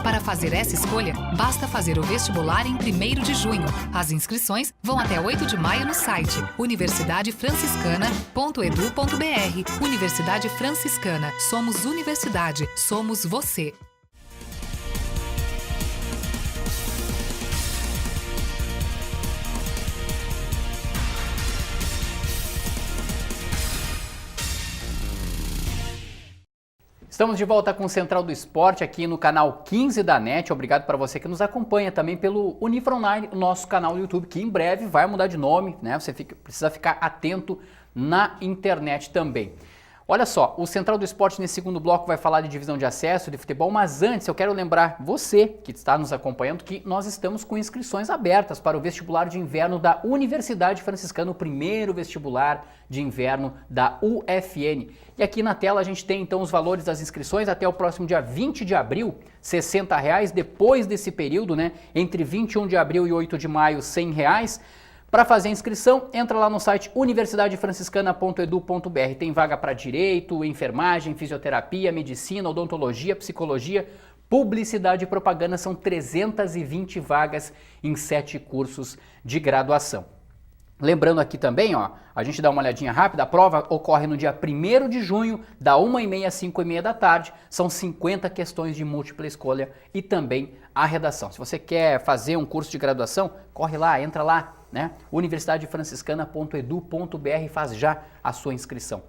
Para fazer essa escolha, basta fazer o vestibular em 1º de junho. As inscrições vão até 8 de maio no site universidadefranciscana.edu.br. Universidade Franciscana. Somos universidade. Somos você. Estamos de volta com o Central do Esporte aqui no canal 15 da NET. Obrigado para você que nos acompanha também pelo Unifronline, o nosso canal do YouTube, que em breve vai mudar de nome, né? Você precisa ficar atento na internet também. Olha só, o Central do Esporte nesse segundo bloco vai falar de divisão de acesso, de futebol, mas antes eu quero lembrar você que está nos acompanhando que nós estamos com inscrições abertas para o vestibular de inverno da Universidade Franciscana, o primeiro vestibular de inverno da UFN. E aqui na tela a gente tem então os valores das inscrições até o próximo dia 20 de abril, R$ 60. Depois desse período, né, entre 21 de abril e 8 de maio, R$ 100. Para fazer a inscrição, entra lá no site universidadefranciscana.edu.br. Tem vaga para direito, enfermagem, fisioterapia, medicina, odontologia, psicologia, publicidade e propaganda. São 320 vagas em 7 cursos de graduação. Lembrando aqui também, ó, a gente dá uma olhadinha rápida, a prova ocorre no dia 1º de junho, da 1h30 às 5h30 da tarde, são 50 questões de múltipla escolha e também a redação. Se você quer fazer um curso de graduação, corre lá, entra lá, né? universidadefranciscana.edu.br e faz já a sua inscrição.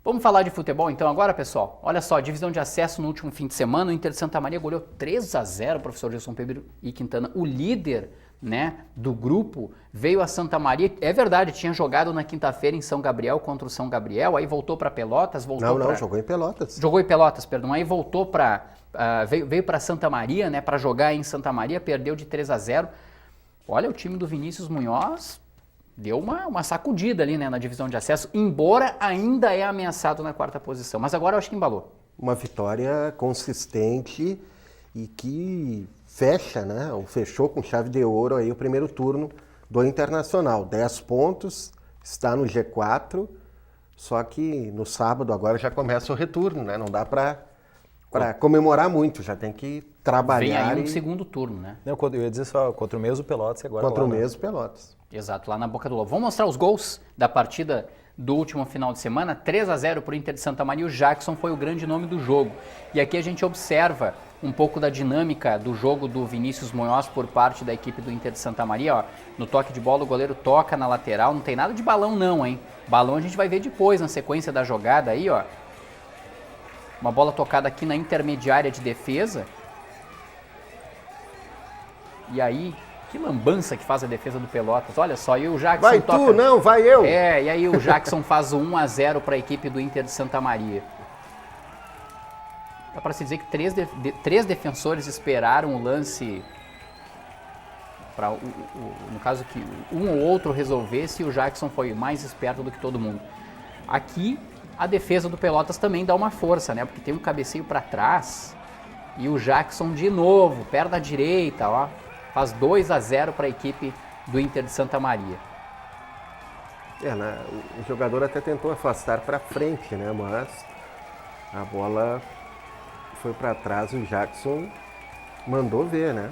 Vamos falar de futebol então agora, pessoal? Olha só, divisão de acesso no último fim de semana, o Inter de Santa Maria goleou 3-0, professor Gilson Pedro e Quintana, o líder, né, do grupo, veio a Santa Maria. É verdade, tinha jogado na quinta-feira em São Gabriel contra o São Gabriel, aí voltou para Pelotas, jogou em Pelotas. Jogou em Pelotas, perdão, aí voltou para veio para Santa Maria, né, para jogar em Santa Maria, perdeu de 3-0. Olha, o time do Vinícius Munhoz deu uma sacudida ali, né, na divisão de acesso, embora ainda é ameaçado na 4ª posição, mas agora eu acho que embalou. Uma vitória consistente e que fecha, né, ou fechou com chave de ouro aí o primeiro turno do Internacional. 10 pontos, está no G4, só que no sábado agora já começa o retorno, né, não dá para comemorar muito, já tem que trabalhar. Vem aí um segundo turno, né? Não, eu ia dizer só, contra o mesmo Pelotas e agora contra lá, o mesmo Pelotas. Exato, lá na Boca do Lobo. Vamos mostrar os gols da partida do último final de semana. 3-0 para o Inter de Santa Maria. O Jackson foi o grande nome do jogo. E aqui a gente observa um pouco da dinâmica do jogo do Vinícius Munhoz por parte da equipe do Inter de Santa Maria. Ó, no toque de bola, o goleiro toca na lateral. Não tem nada de balão não, hein? Balão a gente vai ver depois, na sequência da jogada aí, ó. Uma bola tocada aqui na intermediária de defesa. E aí, que lambança que faz a defesa do Pelotas. Olha só, e o Jackson vai toca... tu, não, vai eu. É, e aí o Jackson faz o 1-0 para a equipe do Inter de Santa Maria. Dá para se dizer que três defensores esperaram o lance para, no caso, que um ou outro resolvesse, e o Jackson foi mais esperto do que todo mundo. Aqui, a defesa do Pelotas também dá uma força, né? Porque tem um cabeceio para trás e o Jackson de novo, perna direita, ó, faz 2-0 para a equipe do Inter de Santa Maria. O jogador até tentou afastar para frente, né? Mas a bola foi para trás, o Jackson mandou ver, né?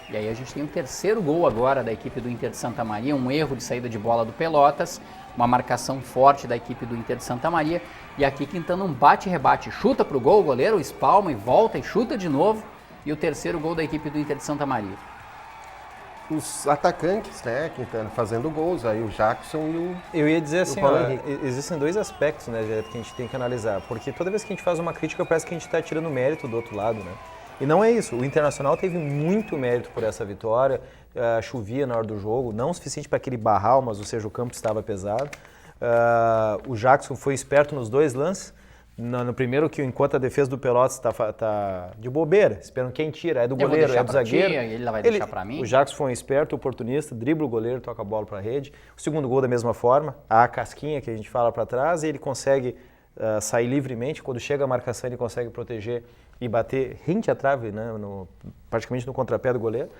E aí a gente tem o terceiro gol agora da equipe do Inter de Santa Maria, um erro de saída de bola do Pelotas, uma marcação forte da equipe do Inter de Santa Maria, e aqui Quintana um bate-rebate, chuta pro gol, o goleiro espalma e volta e chuta de novo, e o terceiro gol da equipe do Inter de Santa Maria. os atacantes, né, que estão fazendo gols, aí o Jackson e o... Eu ia dizer assim, Paulo ó, Henrique. existem dois aspectos, né, Geraldo, que a gente tem que analisar, porque toda vez que a gente faz uma crítica parece que a gente está tirando mérito do outro lado, né? E não é isso, o Internacional teve muito mérito por essa vitória, chovia na hora do jogo, não o suficiente para aquele barral, mas ou seja, o campo estava pesado. O Jackson foi esperto nos dois lances. No primeiro, que enquanto a defesa do Pelotas tá de bobeira, esperando quem tira, é do Eu vou goleiro, deixar é do pra ti, zagueiro. ele vai deixar pra mim. O Jackson foi um esperto, oportunista, dribla o goleiro, toca a bola para a rede. O segundo gol da mesma forma, a casquinha que a gente fala para trás, e ele consegue sair livremente. Quando chega a marcação, ele consegue proteger e bater rente à trave, né, praticamente no contrapé do goleiro.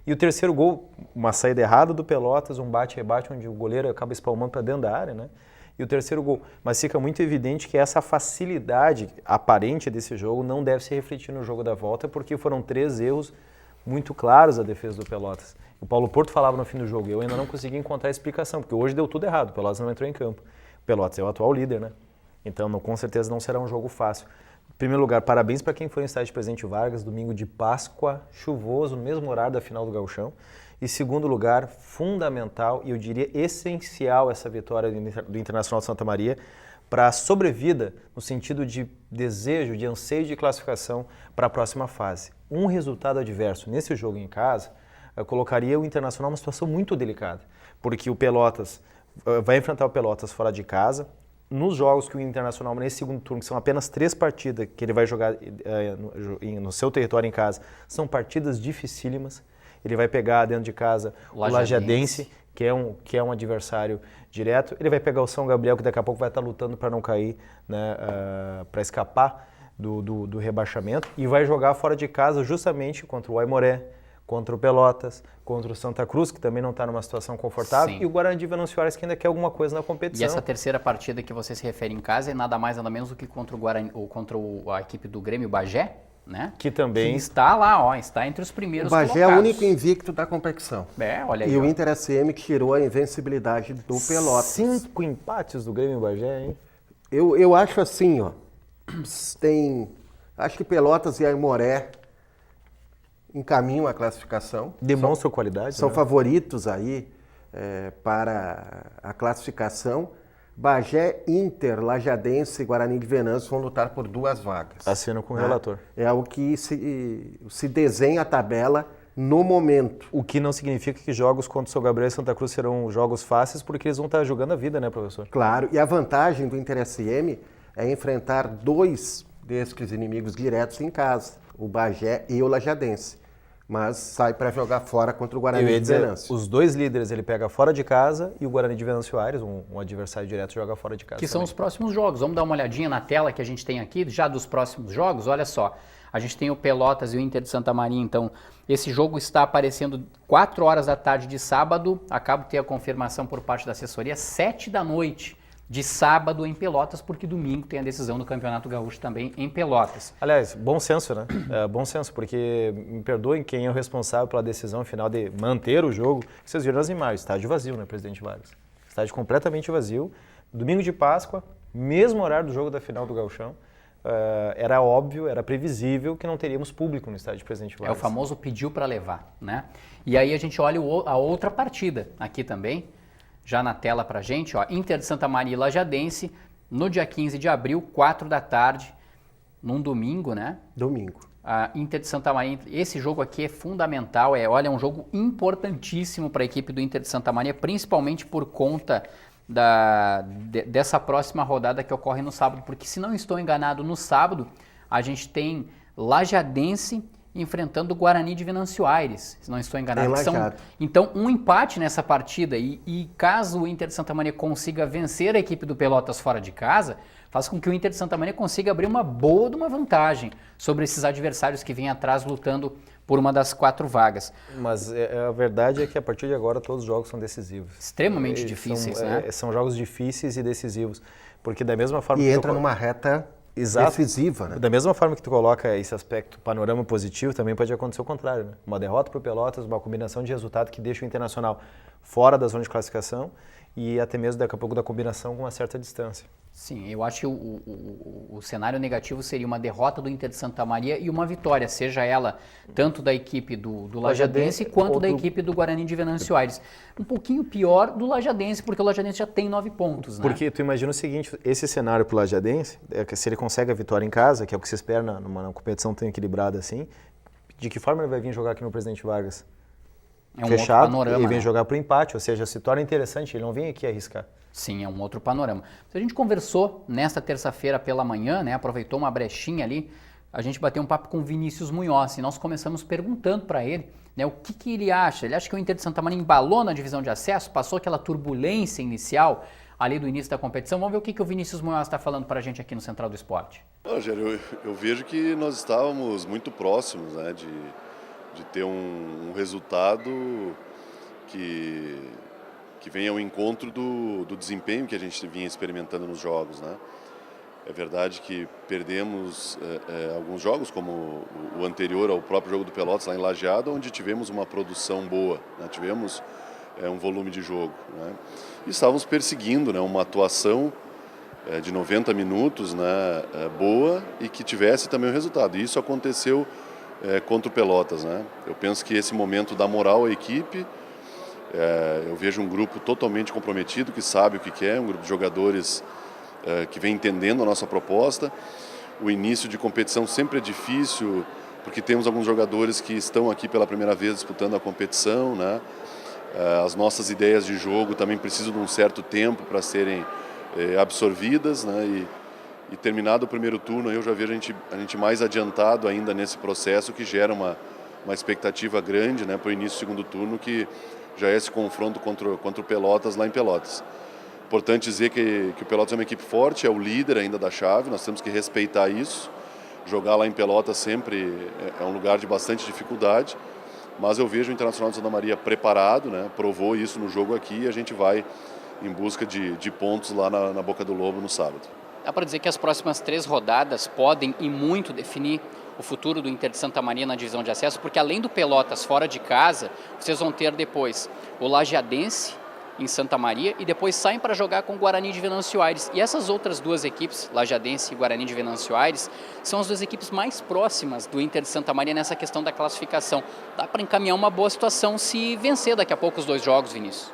E o terceiro gol, uma saída errada do Pelotas, um bate-rebate onde o goleiro acaba espalmando para dentro da área, né? E o terceiro gol. Mas fica muito evidente que essa facilidade aparente desse jogo não deve se refletir no jogo da volta, porque foram 3 erros muito claros da defesa do Pelotas. O Paulo Porto falava no fim do jogo, eu ainda não consegui encontrar explicação, porque hoje deu tudo errado, o Pelotas não entrou em campo. O Pelotas é o atual líder, né? Então, com certeza não será um jogo fácil. Em primeiro lugar, parabéns para quem foi no estádio Presidente Vargas, domingo de Páscoa, chuvoso, no mesmo horário da final do Gauchão. E segundo lugar, fundamental e eu diria essencial essa vitória do Internacional de Santa Maria para a sobrevida no sentido de desejo, de anseio de classificação para a próxima fase. Um resultado adverso nesse jogo em casa colocaria o Internacional numa situação muito delicada, porque o Pelotas vai enfrentar o Pelotas fora de casa. Nos jogos que o Internacional, nesse segundo turno, que são apenas 3 partidas que ele vai jogar no seu território em casa, são partidas dificílimas. Ele vai pegar dentro de casa o Lajadense, que é um adversário direto. Ele vai pegar o São Gabriel, que daqui a pouco vai estar lutando para não cair, né, para escapar do rebaixamento. E vai jogar fora de casa justamente contra o Aimoré, contra o Pelotas, contra o Santa Cruz, que também não está numa situação confortável, Sim. e o Guarani de Venâncio Aires, que ainda quer alguma coisa na competição. E essa terceira partida que você se refere em casa é nada mais nada menos do que contra o Guarani, ou contra a equipe do Grêmio Bagé, né? Que também... Que está lá, ó, está entre os primeiros O Bagé colocados. é o único invicto da competição. Olha aí, E o ó. Inter SM que tirou a invencibilidade do Pelotas. 5 empates do Grêmio Bagé, hein? Eu acho assim, ó. Acho que Pelotas e Aimoré encaminham a classificação. Demonstram qualidade. São né? favoritos aí para a classificação. Bagé, Inter, Lajadense e Guarani de Venâncio vão lutar por 2 vagas. Assino com o relator. É o que se desenha a tabela no momento. O que não significa que jogos contra o São Gabriel e Santa Cruz serão jogos fáceis, porque eles vão estar jogando a vida, né, professor? Claro, e a vantagem do Inter SM é enfrentar 2 destes inimigos diretos em casa, o Bagé e o Lajadense. Mas sai para jogar fora contra o Guarani de Venâncio. Os 2 líderes ele pega fora de casa e o Guarani de Venâncio Aires, um adversário direto, joga fora de casa. Que são também. os próximos jogos. Vamos dar uma olhadinha na tela que a gente tem aqui, já dos próximos jogos. Olha só, a gente tem o Pelotas e o Inter de Santa Maria, então esse jogo está aparecendo 4 horas da tarde de sábado, acabo de ter a confirmação por parte da assessoria, 7 da noite de sábado em Pelotas, porque domingo tem a decisão do Campeonato Gaúcho também em Pelotas. Aliás, bom senso, né? Bom senso, porque me perdoem quem é o responsável pela decisão final de manter o jogo. Vocês viram as imagens, estádio vazio, né, Presidente Vargas? Estádio completamente vazio. Domingo de Páscoa, mesmo horário do jogo da final do Gauchão. Era óbvio, era previsível que não teríamos público no estádio Presidente Vargas. É o famoso pediu para levar, né? E aí a gente olha a outra partida aqui também, já na tela pra gente, ó, Inter de Santa Maria e Lajadense, no dia 15 de abril, 4 da tarde, num domingo, né? Domingo. A Inter de Santa Maria, esse jogo aqui é fundamental, é um jogo importantíssimo para a equipe do Inter de Santa Maria, principalmente por conta dessa próxima rodada que ocorre no sábado, porque se não estou enganado, no sábado a gente tem Lajadense enfrentando o Guarani de Venâncio Aires, se não estou enganado. Então, um empate nessa partida e caso o Inter de Santa Maria consiga vencer a equipe do Pelotas fora de casa, faz com que o Inter de Santa Maria consiga abrir uma boa de uma vantagem sobre esses adversários que vêm atrás lutando por uma das 4 vagas. Mas a verdade é que a partir de agora todos os jogos são decisivos. Extremamente difíceis, né? São jogos difíceis e decisivos, porque da mesma forma... E entra numa reta... Exato. Decisiva, né? Da mesma forma que tu coloca esse aspecto panorama positivo, também pode acontecer o contrário, né? Uma derrota para o Pelotas, uma combinação de resultado que deixa o Internacional fora da zona de classificação e até mesmo daqui a pouco da combinação com uma certa distância. Sim, eu acho que o cenário negativo seria uma derrota do Inter de Santa Maria e uma vitória, seja ela tanto da equipe do Lajadense quanto da equipe do Guarani de Venâncio Aires. Um pouquinho pior do Lajadense, porque o Lajadense já tem 9 pontos, né? Porque tu imagina o seguinte, esse cenário pro Lajadense, se ele consegue a vitória em casa, que é o que se espera numa competição tão equilibrada assim, de que forma ele vai vir jogar aqui no Presidente Vargas? É um Fechado, outro panorama, ele vem né? jogar pro empate, ou seja, se torna interessante, ele não vem aqui arriscar. Sim, é um outro panorama. A gente conversou nesta terça-feira pela manhã, né? Aproveitou uma brechinha ali, a gente bateu um papo com o Vinícius Munhoz e nós começamos perguntando para ele, né, o que ele acha. Ele acha que o Inter de Santa Maria embalou na divisão de acesso, passou aquela turbulência inicial ali do início da competição. Vamos ver o que o Vinícius Munhoz está falando para a gente aqui no Central do Esporte. Rogério, eu vejo que nós estávamos muito próximos, né, de ter um resultado que venha ao encontro do desempenho que a gente vinha experimentando nos jogos, né? É verdade que perdemos alguns jogos, como o anterior ao próprio jogo do Pelotas, lá em Lajeado, onde tivemos uma produção boa, né? Tivemos um volume de jogo, né? E estávamos perseguindo, né, uma atuação de 90 minutos, né, boa e que tivesse também o resultado. E isso aconteceu contra o Pelotas, né? Eu penso que esse momento dá moral à equipe. Eu vejo um grupo totalmente comprometido, que sabe o que quer, um grupo de jogadores que vem entendendo a nossa proposta. O início de competição sempre é difícil, porque temos alguns jogadores que estão aqui pela primeira vez disputando a competição, né? As nossas ideias de jogo também precisam de um certo tempo para serem absorvidas, né? E terminado o primeiro turno, eu já vejo a gente mais adiantado ainda nesse processo, que gera uma expectativa grande, né, para o início do segundo turno, que já é esse confronto contra o Pelotas lá em Pelotas. Importante dizer que o Pelotas é uma equipe forte, é o líder ainda da chave, nós temos que respeitar isso. Jogar lá em Pelotas sempre é um lugar de bastante dificuldade, mas eu vejo o Internacional de Santa Maria preparado, né, provou isso no jogo aqui, e a gente vai em busca de pontos lá na Boca do Lobo no sábado. Dá para dizer que as próximas 3 rodadas podem e muito definir o futuro do Inter de Santa Maria na divisão de acesso, porque além do Pelotas fora de casa, vocês vão ter depois o Lajeadense em Santa Maria e depois saem para jogar com o Guarani de Venâncio Aires. E essas outras 2 equipes, Lajeadense e Guarani de Venâncio Aires, são as 2 equipes mais próximas do Inter de Santa Maria nessa questão da classificação. Dá para encaminhar uma boa situação se vencer daqui a pouco os 2 jogos, Vinícius?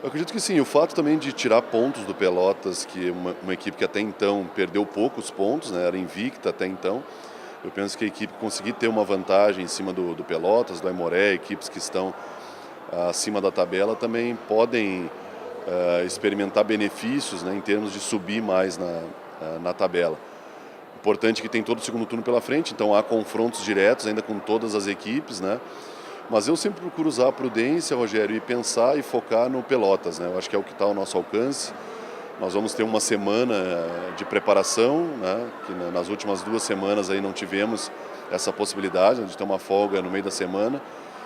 Eu acredito que sim, o fato também de tirar pontos do Pelotas, que é uma equipe que até então perdeu poucos pontos, né, era invicta até então. Eu penso que a equipe conseguir ter uma vantagem em cima do Pelotas, do Aimoré, equipes que estão acima da tabela também podem experimentar benefícios, né, em termos de subir mais na tabela. Importante que tem todo o segundo turno pela frente, então há confrontos diretos ainda com todas as equipes, né? Mas eu sempre procuro usar a prudência, Rogério, e pensar e focar no Pelotas, né? Eu acho que é o que está ao nosso alcance. Nós vamos ter uma semana de preparação, né? Que nas últimas 2 semanas aí não tivemos essa possibilidade de ter uma folga no meio da semana.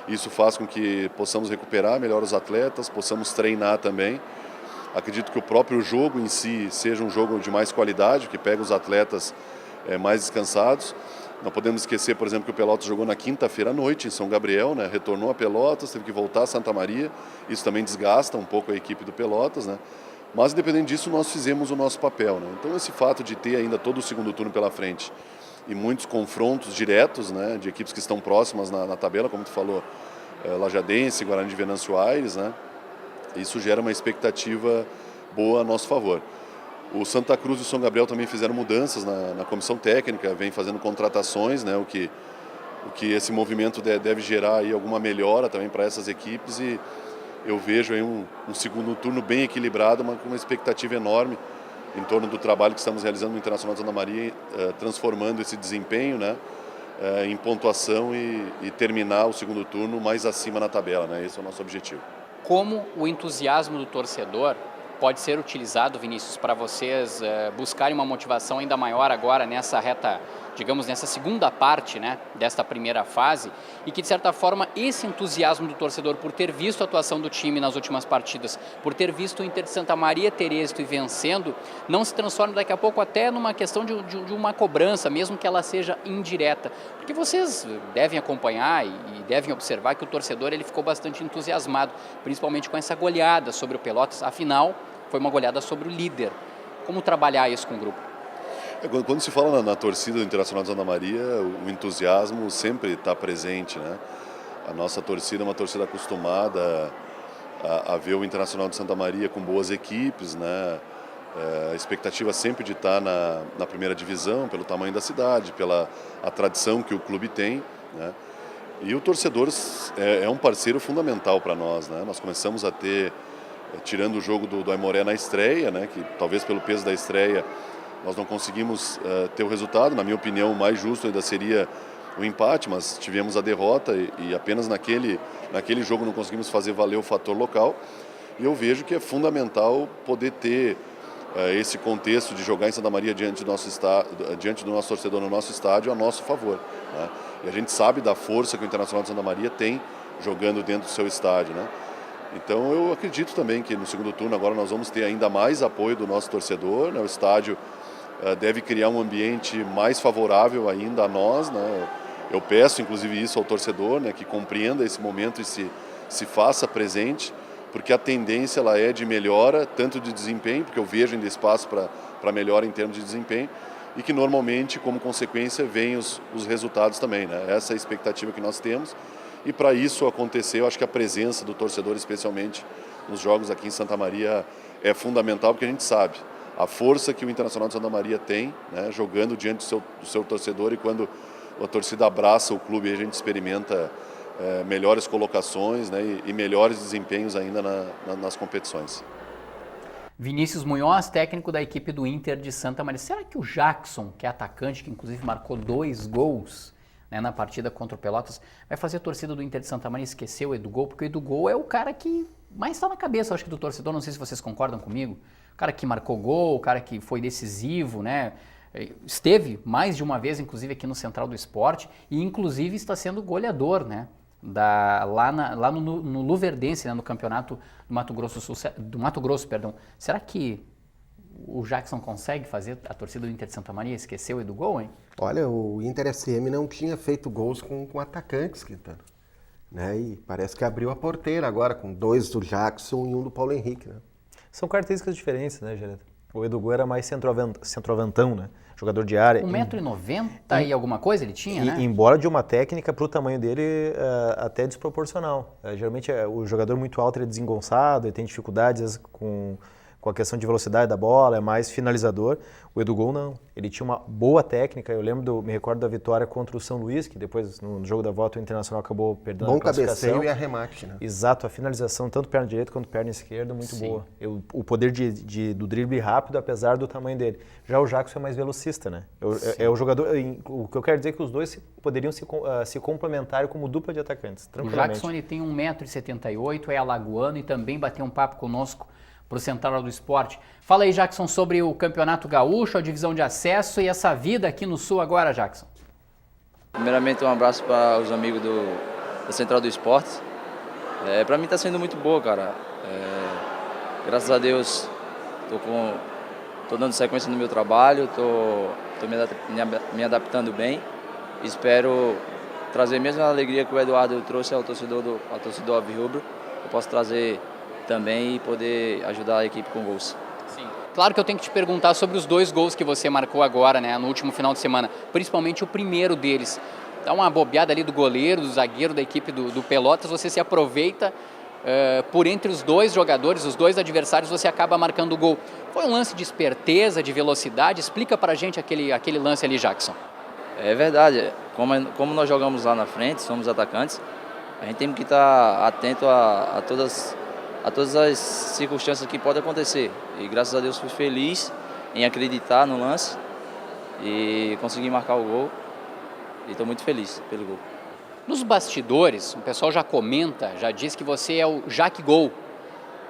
Isso faz com que possamos recuperar melhor os atletas, possamos treinar também. Acredito que o próprio jogo em si seja um jogo de mais qualidade, que pega os atletas mais descansados. Não podemos esquecer, por exemplo, que o Pelotas jogou na quinta-feira à noite em São Gabriel, né? Retornou a Pelotas, teve que voltar a Santa Maria. Isso também desgasta um pouco a equipe do Pelotas, né? Mas, independente disso, nós fizemos o nosso papel, né? Então, esse fato de ter ainda todo o segundo turno pela frente e muitos confrontos diretos, né, de equipes que estão próximas na tabela, como tu falou, Lajeadense, Guarani de Venâncio Aires, né? Isso gera uma expectativa boa a nosso favor. O Santa Cruz e o São Gabriel também fizeram mudanças na comissão técnica, vem fazendo contratações, né, o que esse movimento deve gerar aí alguma melhora também para essas equipes, e eu vejo aí um segundo turno bem equilibrado, mas com uma expectativa enorme em torno do trabalho que estamos realizando no Internacional de Santa Maria, transformando esse desempenho, né, em pontuação e terminar o segundo turno mais acima na tabela, né? Esse é o nosso objetivo. Como o entusiasmo do torcedor pode ser utilizado, Vinícius, para vocês buscarem uma motivação ainda maior agora nessa reta, digamos, nessa segunda parte, né, desta primeira fase, e que, de certa forma, esse entusiasmo do torcedor por ter visto a atuação do time nas últimas partidas, por ter visto o Inter de Santa Maria ter êxito e vencendo, não se transforme daqui a pouco até numa questão de uma cobrança, mesmo que ela seja indireta. Porque vocês devem acompanhar e devem observar que o torcedor ele ficou bastante entusiasmado, principalmente com essa goleada sobre o Pelotas, afinal, foi uma goleada sobre o líder. Como trabalhar isso com o grupo? Quando se fala na torcida do Internacional de Santa Maria, o entusiasmo sempre está presente, né? A nossa torcida é uma torcida acostumada a ver o Internacional de Santa Maria com boas equipes, né? A expectativa sempre de estar na primeira divisão, pelo tamanho da cidade, pela a tradição que o clube tem, né? E o torcedor é um parceiro fundamental para nós, né? Nós começamos a ter, tirando o jogo do Aimoré na estreia, né? Que talvez pelo peso da estreia nós não conseguimos ter o resultado. Na minha opinião, o mais justo ainda seria o empate, mas tivemos a derrota e apenas naquele jogo não conseguimos fazer valer o fator local. E eu vejo que é fundamental poder ter esse contexto de jogar em Santa Maria diante do nosso torcedor no nosso estádio a nosso favor, né? E a gente sabe da força que o Internacional de Santa Maria tem jogando dentro do seu estádio, né? Então eu acredito também que no segundo turno agora nós vamos ter ainda mais apoio do nosso torcedor, né? O estádio deve criar um ambiente mais favorável ainda a nós, né? Eu peço inclusive isso ao torcedor, né? Que compreenda esse momento e se faça presente, porque a tendência ela é de melhora, tanto de desempenho, porque eu vejo ainda espaço para melhora em termos de desempenho, e que normalmente, como consequência, vêm os resultados também, né? Essa é a expectativa que nós temos, e para isso acontecer, eu acho que a presença do torcedor, especialmente nos jogos aqui em Santa Maria, é fundamental, porque a gente sabe a força que o Internacional de Santa Maria tem, né, jogando diante do seu torcedor, e quando a torcida abraça o clube, a gente experimenta melhores colocações, né, e melhores desempenhos ainda nas competições. Vinícius Munhoz, técnico da equipe do Inter de Santa Maria. Será que o Jackson, que é atacante, que inclusive marcou 2 gols, né, na partida contra o Pelotas, vai fazer a torcida do Inter de Santa Maria esquecer o Edugol? Porque o Edugol é o cara que mais está na cabeça, acho que, do torcedor. Não sei se vocês concordam comigo. O cara que marcou gol, o cara que foi decisivo, né? Esteve mais de uma vez, inclusive, aqui no Central do Esporte, e inclusive está sendo goleador, né? Lá no Luverdense, né? No campeonato do Mato Grosso, perdão. Será que o Jackson consegue fazer a torcida do Inter de Santa Maria esquecer o Edugol, hein? Olha, o Inter SM não tinha feito gols com atacantes, Quintana, né? E parece que abriu a porteira agora, com 2 do Jackson e 1 do Paulo Henrique, né? São características diferentes, né, Gereta? O Edugol era mais centroavantão, né? Jogador de área. 1,90 m e alguma coisa ele tinha, né? Embora de uma técnica para o tamanho dele até desproporcional. Geralmente o jogador muito alto ele é desengonçado, ele tem dificuldades com a questão de velocidade da bola, é mais finalizador. O Edugol não, ele tinha uma boa técnica. Eu me recordo da vitória contra o São Luís, que depois no jogo da volta o Internacional acabou perdendo a classificação. Bom cabeceio e arremate, né? Exato, a finalização, tanto perna direita quanto perna esquerda, muito boa. O poder do drible rápido, apesar do tamanho dele. Já o Jackson é mais velocista, né? É o jogador, o que eu quero dizer é que os dois poderiam se complementar como dupla de atacantes, tranquilamente. O Jackson ele tem 1,78 m, é alagoano e também bateu um papo conosco para o Central do Esporte. Fala aí, Jackson, sobre o Campeonato Gaúcho, a divisão de acesso e essa vida aqui no Sul agora, Jackson. Primeiramente, um abraço para os amigos da Central do Esporte. Para mim está sendo muito boa, cara. Graças a Deus, tô dando sequência no meu trabalho, tô me adaptando bem. Espero trazer a mesma alegria que o Eduardo trouxe ao torcedor alvirrubro. Eu posso trazer também e poder ajudar a equipe com gols. Sim. Claro que eu tenho que te perguntar sobre os 2 gols que você marcou agora, né, no último final de semana, principalmente o primeiro deles. Dá uma bobeada ali do goleiro, do zagueiro da equipe do Pelotas, você se aproveita por entre os 2 jogadores, os 2 adversários, você acaba marcando o gol. Foi um lance de esperteza, de velocidade? Explica pra gente aquele lance ali, Jackson. É verdade, como nós jogamos lá na frente, somos atacantes, a gente tem que estar atento a todas as circunstâncias que podem acontecer. E graças a Deus fui feliz em acreditar no lance e consegui marcar o gol. E estou muito feliz pelo gol. Nos bastidores, o pessoal já comenta, já diz que você é o Jack Gol.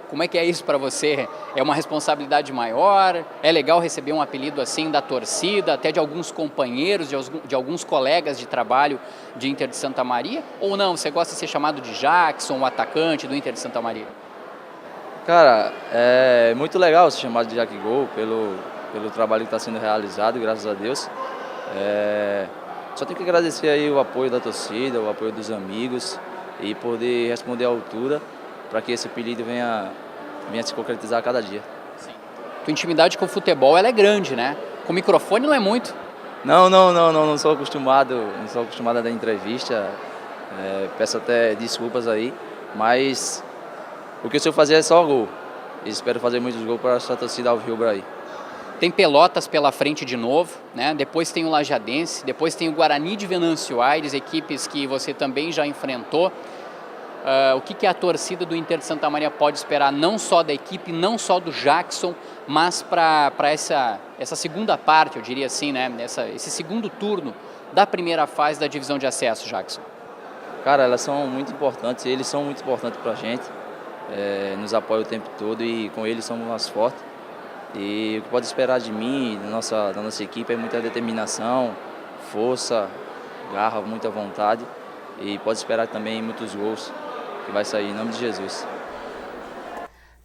Como é que é isso para você? É uma responsabilidade maior? É legal receber um apelido assim da torcida, até de alguns companheiros, de alguns colegas de trabalho de Inter de Santa Maria? Ou não, você gosta de ser chamado de Jackson, o atacante do Inter de Santa Maria? Cara, é muito legal ser chamado de Jack Gol pelo trabalho que está sendo realizado, graças a Deus. Só tenho que agradecer aí o apoio da torcida, o apoio dos amigos e poder responder à altura para que esse apelido venha se concretizar a cada dia. Sim. tua intimidade com o futebol ela é grande, né? Com o microfone não é muito. Não sou acostumado a dar entrevista, peço até desculpas aí, mas o que eu sei fazer é só gol. E espero fazer muitos gols para essa torcida alvirrubra aí. Tem Pelotas pela frente de novo, né? Depois tem o Lajadense, depois tem o Guarani de Venâncio Aires, equipes que você também já enfrentou. O que a torcida do Inter de Santa Maria pode esperar, não só da equipe, não só do Jackson, mas para essa segunda parte, eu diria assim, né? Esse segundo turno da primeira fase da divisão de acesso, Jackson? Cara, elas são muito importantes, eles são muito importantes para a gente, nos apoiam o tempo todo e com eles somos mais fortes. E o que pode esperar de mim, da nossa equipe, é muita determinação, força, garra, muita vontade e pode esperar também muitos gols que vai sair em nome de Jesus.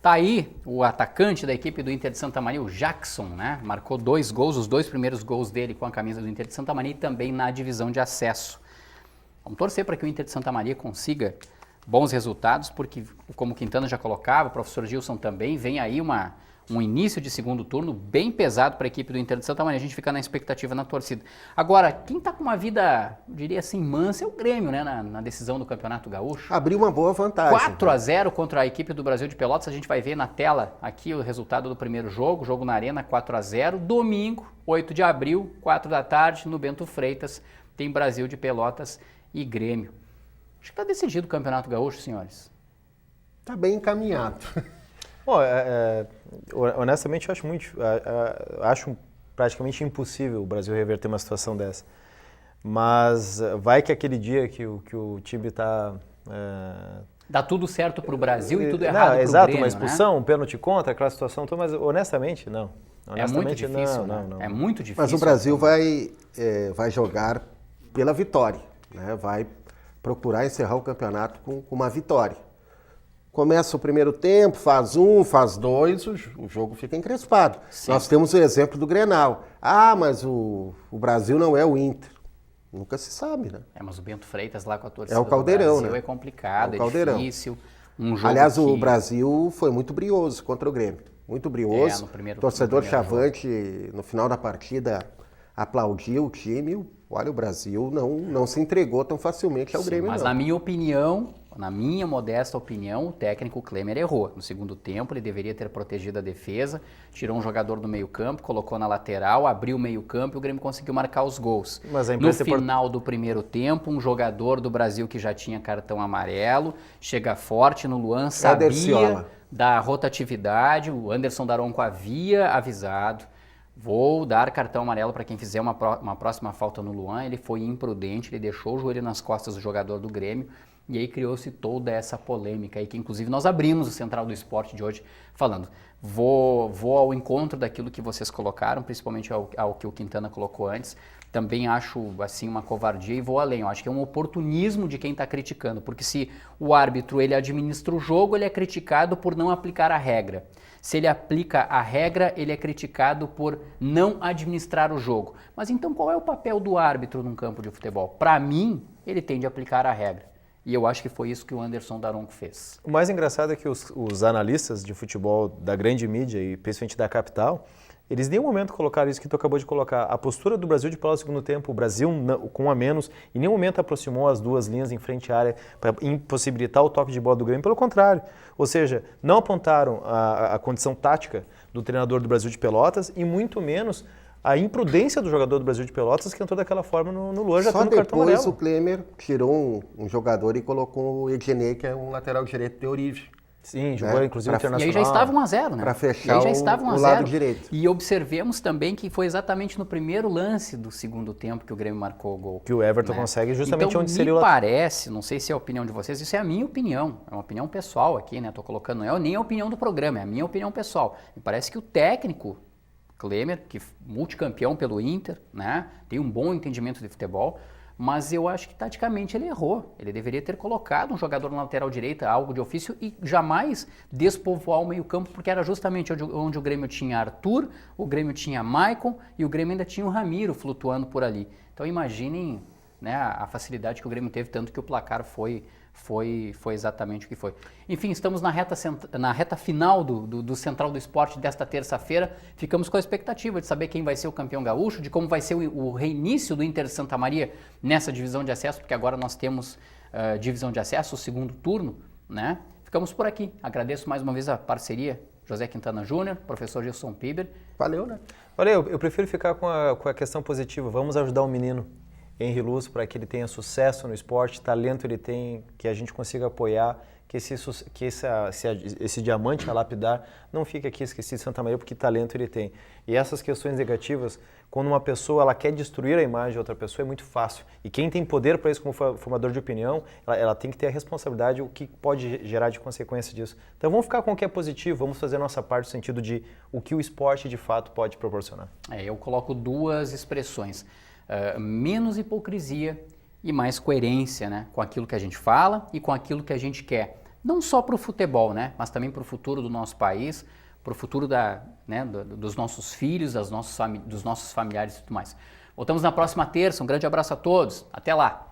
Tá aí o atacante da equipe do Inter de Santa Maria, o Jackson, né? Marcou 2 gols, os 2 primeiros gols dele com a camisa do Inter de Santa Maria e também na divisão de acesso. Vamos torcer para que o Inter de Santa Maria consiga bons resultados, porque como o Quintana já colocava, o professor Gilson também, vem aí um início de segundo turno bem pesado para a equipe do Inter de Santa Maria. A gente fica na expectativa, na torcida. Agora, quem está com uma vida, eu diria assim, mansa é o Grêmio, né? Na decisão do Campeonato Gaúcho. Abriu uma boa vantagem. 4-0 contra a equipe do Brasil de Pelotas. A gente vai ver na tela aqui o resultado do primeiro jogo na Arena, 4-0. Domingo, 8 de abril, 4 da tarde, no Bento Freitas, tem Brasil de Pelotas e Grêmio. Acho que está decidido o Campeonato Gaúcho, senhores. Está bem encaminhado. Honestamente, eu acho praticamente impossível o Brasil reverter uma situação dessa. Mas vai que aquele dia que o time está... Dá tudo certo para o Brasil e tudo errado para o Exato, Grêmio, uma expulsão, né? um pênalti contra, aquela situação toda, mas honestamente, não. Honestamente, é muito difícil, não. É muito difícil. Mas o Brasil vai jogar pela vitória, né? Vai procurar encerrar o campeonato com uma vitória. Começa o primeiro tempo, faz 1, faz 2, o jogo fica encrespado. Sim. Nós temos o exemplo do Grenal. Mas o Brasil não é o Inter. Nunca se sabe, né? Mas o Bento Freitas lá com a torcida é o Caldeirão, do Brasil, né? é complicado, Caldeirão. Difícil. Um jogo Aliás, o Brasil foi muito brioso contra o Grêmio. Muito brioso. No torcedor primeiro Chavante, no final da partida, aplaudiu o time. Olha, o Brasil não se entregou tão facilmente ao Grêmio, mas não. Na minha modesta opinião, o técnico Klemer errou. No segundo tempo, ele deveria ter protegido a defesa, tirou um jogador do meio-campo, colocou na lateral, abriu o meio-campo e o Grêmio conseguiu marcar os gols. No final do primeiro tempo, um jogador do Brasil que já tinha cartão amarelo, chega forte no Luan, sabia da rotatividade, o Anderson Daronco havia avisado. Vou dar cartão amarelo para quem fizer uma próxima falta no Luan. Ele foi imprudente, ele deixou o joelho nas costas do jogador do Grêmio e aí criou-se toda essa polêmica aí que inclusive nós abrimos o Central do Esporte de hoje falando. Vou ao encontro daquilo que vocês colocaram, principalmente ao que o Quintana colocou antes. Também acho assim uma covardia e vou além. Eu acho que é um oportunismo de quem está criticando, porque se o árbitro ele administra o jogo, ele é criticado por não aplicar a regra. Se ele aplica a regra, ele é criticado por não administrar o jogo. Mas então qual é o papel do árbitro num campo de futebol? Para mim, ele tem de aplicar a regra. E eu acho que foi isso que o Anderson Daronco fez. O mais engraçado é que os analistas de futebol da grande mídia e principalmente da capital, eles em nenhum momento colocaram isso que tu acabou de colocar. A postura do Brasil de Pelotas no segundo tempo, o Brasil com um a menos, em nenhum momento aproximou as duas linhas em frente à área para impossibilitar o toque de bola do Grêmio. Pelo contrário, ou seja, não apontaram a condição tática do treinador do Brasil de Pelotas e muito menos a imprudência do jogador do Brasil de Pelotas que entrou daquela forma no Luan, já tendo cartão amarelo. Só depois o Klemer tirou um jogador e colocou o Ednei, que é um lateral direito de origem. Sim, jogou inclusive internacional. E aí já estava 1-0, né? Para fechar o lado direito. E observemos também que foi exatamente no primeiro lance do segundo tempo que o Grêmio marcou o gol. Que o Everton consegue justamente então, onde seria o lado. Parece, não sei se é a opinião de vocês, isso é a minha opinião. É uma opinião pessoal aqui, né? Estou colocando, não é nem a opinião do programa, é a minha opinião pessoal. Me parece que o técnico Klemer, que multicampeão pelo Inter, né? Tem um bom entendimento de futebol, mas eu acho que taticamente ele errou. Ele deveria ter colocado um jogador na lateral direita, algo de ofício, e jamais despovoar o meio-campo, porque era justamente onde o Grêmio tinha Arthur, o Grêmio tinha Maicon e o Grêmio ainda tinha o Ramiro flutuando por ali. Então imaginem, né, a facilidade que o Grêmio teve, tanto que o placar foi foi exatamente o que foi. Enfim, estamos na reta final do Central do Esporte desta terça-feira. Ficamos com a expectativa de saber quem vai ser o campeão gaúcho, de como vai ser o reinício do Inter Santa Maria nessa divisão de acesso, porque agora nós temos divisão de acesso, o segundo turno, né? Ficamos por aqui. Agradeço mais uma vez a parceria, José Quintana Júnior, professor Gilson Piber. Valeu, né? Valeu, eu prefiro ficar com a questão positiva. Vamos ajudar o menino Henry Luz para que ele tenha sucesso no esporte, talento ele tem, que a gente consiga apoiar, que esse diamante a lapidar não fique aqui esquecido de Santa Maria, porque talento ele tem. E essas questões negativas, quando uma pessoa ela quer destruir a imagem de outra pessoa, é muito fácil. E quem tem poder para isso como formador de opinião, ela tem que ter a responsabilidade, o que pode gerar de consequência disso. Então vamos ficar com o que é positivo, vamos fazer a nossa parte no sentido de o que o esporte de fato pode proporcionar. Eu coloco duas expressões. Menos hipocrisia e mais coerência, né, com aquilo que a gente fala e com aquilo que a gente quer. Não só para o futebol, né, mas também para o futuro do nosso país, para o futuro dos nossos filhos, dos nossos familiares e tudo mais. Voltamos na próxima terça. Um grande abraço a todos. Até lá!